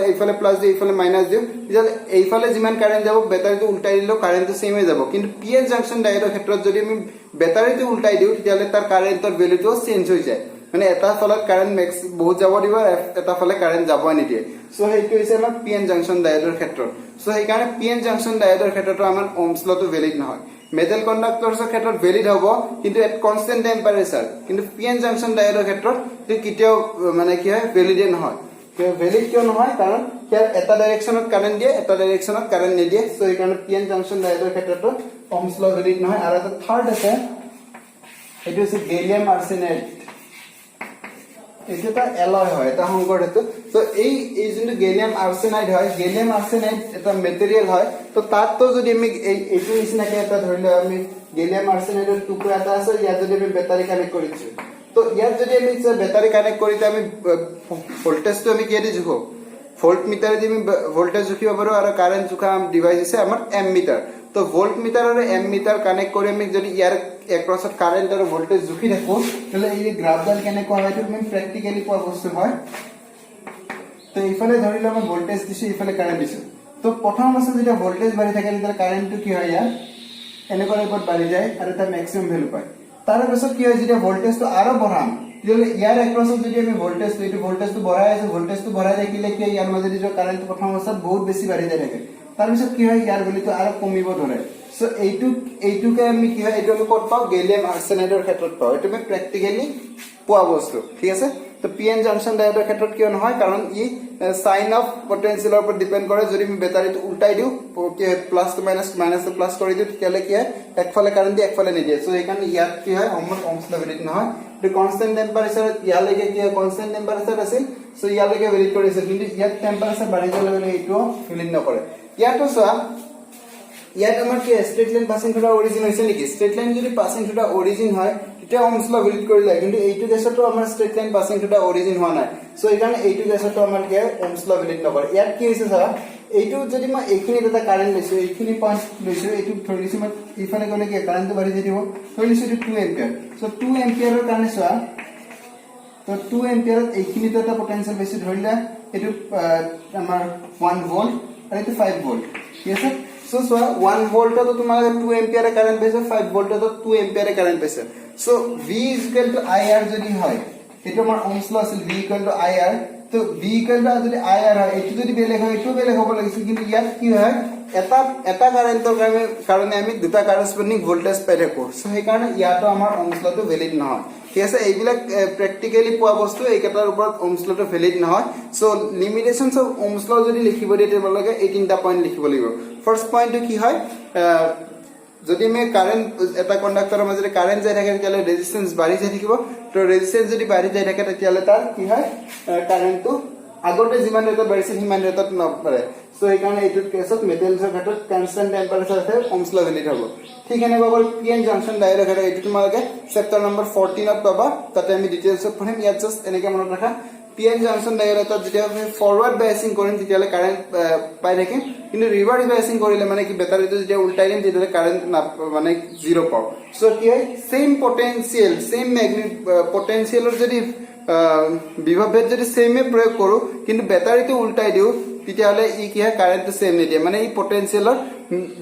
এইফালে প্লাস দিও এইফালে মাইনাস দিও তেতিয়ালে এইফালে যিমান কারেন্ট যাব ব্যাটারিটো উল্টাই দিলেও কারেন্টটো সেম হৈ যাব কিন্তু পিএন জাংশন ডায়োডৰ ক্ষেত্ৰত যদি আমি ব্যাটাৰিটো উল্টাই দিও তেতিয়ালে তাৰ কাৰেন্টৰ ভ্যালুটো চেঞ্জ হৈ যায় মানে এটা ফলত কারেন্ট ম্যাক্স বহুত যাব দিব এটা ফলে কারেন্ট যাবই নিদিয়ে সো সেইটো হৈছে আমাৰ পিএন জাংশন ডায়োডৰ ক্ষেত্ৰত সো এই কাৰণে পিএন জাংশন ডায়োডৰ ক্ষেত্ৰত আমাৰ ওহমছ লটো ভ্যালিড নহয় মেটাল কন্ডাক্টৰছৰ ক্ষেত্ৰত ভ্যালিড হ'ব কিন্তু এট কনস্ট্যান্ট টেম্পাৰেচাৰ কিন্তু পিএন জাংশন ডায়োডৰ ক্ষেত্ৰত এটো কিতেও মানে কি হয় ভ্যালিড নহয় ভ্যালিড কিয় নহয় কাৰণ ইয়াৰ এটা ডাইৰেকশনত কাৰেন্ট দিয়ে এটা ডাইৰেকশনত কাৰেন্ট নিদিয়ে সো এই কাৰণে পিএন জাংশন ডায়োডৰ ক্ষেত্ৰত ওহমছ ল ভ্যালিড নহয় আৰু এটা থাৰ্ড আছে এটো হৈছে গেলিয়াম আৰ্ছেনাইড এটা এলয় হয় এটা সংকৰ হেতু তো এই যোনটো গেলিয়াম আৰ্ছেনাইড হয় গেলিয়াম আৰ্ছেনাইড এটা মেটেৰিয়েল হয় তো তাত তো যদি আমি এইটো নিচিনাকে এটা ধৰিলে আমি গেলিয়াম আৰ্ছেনাইডৰ টুকুৰা এটা আছে ইয়াত যদি আমি বেটাৰি কানেক্ট কৰিছো তো ইয়াত যদি আমি বেটাৰি কানেক্ট কৰিতে আমি ভোল্টেজটো আমি কি দি জুখো ভোল্ট মিটাৰ দি আমি ভোল্টেজ জুখিব পাৰো আৰু কাৰেন্ট জুখা ডিভাইস আছে আমাৰ এমিটাৰ তো ভোল্ট মিটাৰ আৰু এমিটাৰ কানেক্ট কৰি আমি যদি ইয়াৰ এক্ৰছত কাৰেন্ট আৰু ভোল্টেজ জুখি দেখো তাহলে এই গ্ৰাফডাল কেনেকুৱা হয় তুমি প্ৰ্যাকটিক্যালি পোৱা বস্তু হয় তো এইফালে ধৰিলে আমি ভোল্টেজ দিছো এইফালে কাৰেন্ট দিছো তো প্ৰথম অৱস্থাত যেতিয়া ভোল্টেজ বাঢ়ি থাকে তেতিয়া কাৰেন্টটো কি হয় ইয়াৰ এনেকুৱা টাইপত বাঢ়ি যায় আৰু এটা ম্যাক্সিমাম ভ্যালু পায় তাৰ পিছত কি হয় যেতিয়া ভোল্টেজটো আৰু বঢ়াম তেতিয়ালে ইয়াৰ এক্ৰছত যদি আমি ভোল্টেজটো বঢ়াই আছো ভোল্টেজটো বঢ়াই থাকিলে কি ইয়াৰ মাজেদি যে কাৰেন্ট প্ৰথম অৱস্থাত বহুত বেছি বাঢ়ি যায় থাকে তাৰ পিছত কি হয় ইয়াৰ ভ্যালুটো আৰু কমিব ধৰে সো এইটোকে আমি কি হয় এইটো আমি ক'ত পাও গেলিয়াম আৰ্ছেনাইডৰ ক্ষেত্ৰত পাও এইটো আমি প্ৰ্যাকটিক্যালি পোৱা বস্তু ঠিক আছে তো পিএন জাংশন ডায়োডৰ ক্ষেত্ৰত কিয় নহয় কাৰণ ই সাইন অফ পটেনশিয়েলৰ ওপৰত ডিপেন্ড কৰে যদি আমি বেটাৰিটো উল্টাই দিও plus to minus minus to plus কৰি দিও তেতিয়ালে কি হয় একফালে কাৰেন্ট দিয়ে একফালে নিদিয়ে সো এই কাৰণে ইয়াত কি হয় ওহমছ ল ভ্যালিড নহয় তো কনস্ট্যান্ট টেম্পাৰেচাৰ ইয়ালৈকে কি হয় কনস্ট্যান্ট টেম্পাৰেচাৰ আছিল সো ইয়ালৈকে ভ্যালিড কৰিছে কিন্তু ইয়াত টেম্পাৰেচাৰ বাঢ়ি গ'লে এইটো ভ্যালিড নকৰে ইয়াতো চোৱা ইয়াত আমাৰ কি স্ট্ৰেট লাইন পাসিং থ্ৰু দা অৰিজিন হৈছে নেকি স্ট্ৰেট লাইন যদি পাসিং থ্ৰু দা অৰিজিন হয় তেতিয়া ওহমছ ল ভ্যালিড কৰিলে কিন্তু এইটো কেছতো আমাৰ স্ট্ৰেট লাইন পাসিং থ্ৰু দা অৰিজিন হোৱা নাই সো এই কাৰণে এইটো কেছতো আমাৰ কি ওহমছ ল ভ্যালিড নকৰে ইয়াত কি হৈছে চা এইটো যদি মই এইখিনি এটা কাৰেন্ট লৈছো এইখিনি পয়েন্ট লৈছো এইটো ধৰিছো মই ইফালে গলে কি কাৰেন্টটো বাঢ়ি যাব ধৰিছো 2 এম্পিয়াৰ সো 2 এম্পিয়াৰৰ কাৰণে চোৱা তো 2 এম্পিয়াৰত এইখিনিতে এটা পটেনশিয়াল বেছি ধৰিলা এইটো আমাৰ 1 ভোল্ট আৰু এইটো 5 ভোল্ট ঠিক আছে সো 1 ভোল্ট তো তোমার 2 এম্পিয়ার কারেন্ট পাইছে 5 ভোল্ট তো 2 এম্পিয়ার কারেন্ট পাইছে সো V = IR যদি হয় এটা আমাৰ ওহমছ ল আছিল V = IR তো V = যদি IR হয় এটো যদি বেলেগ হয় এটো বেলেগ হ'ব লাগিছিল কিন্তু ইয়াত কি হয় এটা কাৰেন্টৰ কাৰণে আমি দুটা কৰেসপন্ডিং ভোল্টেজ পাই থাকো সো সেই কাৰণে ইয়াতো আমাৰ ওহমছ লটো ভ্যালিড নহয় ঠিক আছে এইবিলাক প্ৰ্যাকটিক্যালি পোৱা বস্তু এইকেটাৰ ওপৰত ওহমছ লটো ভ্যালিড নহয় সো লিমিটেশনস অফ ওহমছ ল যদি লিখিব দিয়ে তেতিয়ালৈকে এই তিনটা পইণ্ট লিখিব লাগিব ফাৰ্স্ট পইণ্টটো কি হয় যদি আমি কাৰেন্ট এটা কন্ডাক্টৰৰ মাজেৰে কাৰেন্ট যাই থাকে তেতিয়ালে ৰেজিস্ট্যান্স বাঢ়ি যাই থাকিব তো ৰেজিস্ট্যান্স যদি বাঢ়ি যাই থাকে তেতিয়ালে তাৰ কি হয় কাৰেন্টটো আগতে যিমান ৰেটত বাঢ়িছে সিমান ৰেটত নপৰে সো এই কাৰণে এইটো কেছত মেটেলছৰ ক্ষেত্ৰত কনস্ট্যান্ট টেম্পাৰেচাৰ আছে ওহমছ ল ভ্যালিড হ'ব ঠিক এনেকৈ পিএন জাংশন ডায়োডৰ ক্ষেত্ৰত এইটো তোমালোকে চেপ্টাৰ নম্বৰ 14 ত পাবা তাতে আমি ডিটেইলছত পঢ়িম ইয়াত জাস্ট এনেকৈ মনত ৰাখা পিএন জাংশন ডায়োডত যেতিয়া আমি ফৰৱাৰ্ড বায়াসিং কৰিম তেতিয়ালে কাৰেন্ট পাই থাকিম কিন্তু ৰিভাৰ্স বায়াসিং কৰিলে মানে কি বেটাৰিটো যেতিয়া উল্টাই দিম তেতিয়ালে কাৰেন্ট মানে জিৰো পাও সো কি হয় সেম পটেনশিয়াল সেম পটেনশিয়ালৰ যদি বিভৱ ভেদ যদি সেমে প্ৰয়োগ কৰো কিন্তু বেটাৰিটো উল্টাই দিও তেতিয়াহলে ই কি হয় কাৰেন্টটো সেম নিদিয়ে মানে ই পটেনশিয়ালৰ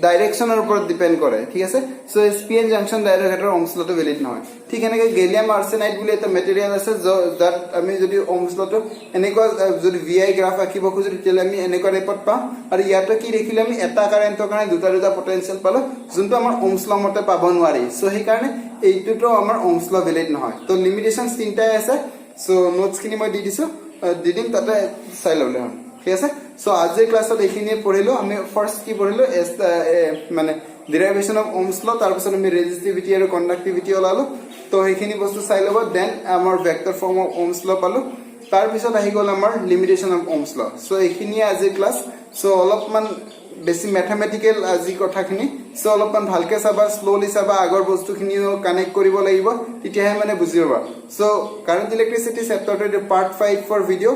ডাইৰেকচনৰ ওপৰত ডিপেন্ড কৰে ঠিক আছে সো এছপিএন জাংশন ডাইৰেক্টৰ ওহমছ লটো ভ্যালিড নহয় ঠিক এনেকৈ গেলিয়াম আৰ্ছেনাইড বুলি এটা মেটেৰিয়েল আছে যাত আমি যদি ওহমছ লটো এনেকুৱা যদি ভিআই গ্ৰাফ আঁকিব খুজো তেতিয়াহলে আমি এনেকুৱা টাইপত পাম আৰু ইয়াতে কি দেখিলে আমি এটা কাৰেন্টৰ কাৰণে দুটা পটেনশিয়াল পালো যোনটো আমাৰ ওহমছ ল মতে পাব নোৱাৰি সো সেই কাৰণে এইটোটো আমাৰ ওহমছ ল ভ্যালিড নহয় তো লিমিটেশনস তিনটাই আছে সো নোটস খিনি মই দি দিছো দিদিম তাতে চাই ললে হল ঠিক আছে সো আজিৰ ক্লাছত এইখিনি পঢ়িলো আমি ফাৰ্স্ট কি পঢ়িলো মানে ডেৰিভেশন অফ ওহমছ ল তাৰ পিছত আমি ৰেজিস্টিভিটি আৰু কণ্ডাক্টিভিটি ওলালো তো এইখিনি বস্তু চাই লব দেন আমাৰ ভেক্টৰ ফৰ্ম অফ ওহমছ ল পালো তাৰ পিছত আহি গল আমাৰ লিমিটেশন অফ ওহমছ ল সো এইখিনি আজিৰ ক্লাস সো অলপমান বেছি ম্যাথমেটিক্যাল আজি কথাখিনি সো অলপমান ভালকে চাবা স্লোলি চাবা আগৰ বস্তুখিনিও কানেক্ট কৰিব লাগিব তেতিয়াহে মানে বুজিব সো কাৰেন্ট ইলেক্ট্ৰিসিটি চেপ্টাৰটো পাৰ্ট 5 ফৰ ভিডিও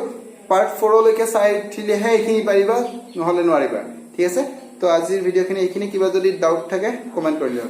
পাৰ্ট 4 লৈকে চাই ঠিলেহে এইখিনি পাৰিবা নহলে নোৱাৰিবা ঠিক আছে তো আজিৰ ভিডিওখিনি এইখিনি কিবা যদি ডাউট থাকে কমেন্ট কৰি দিবা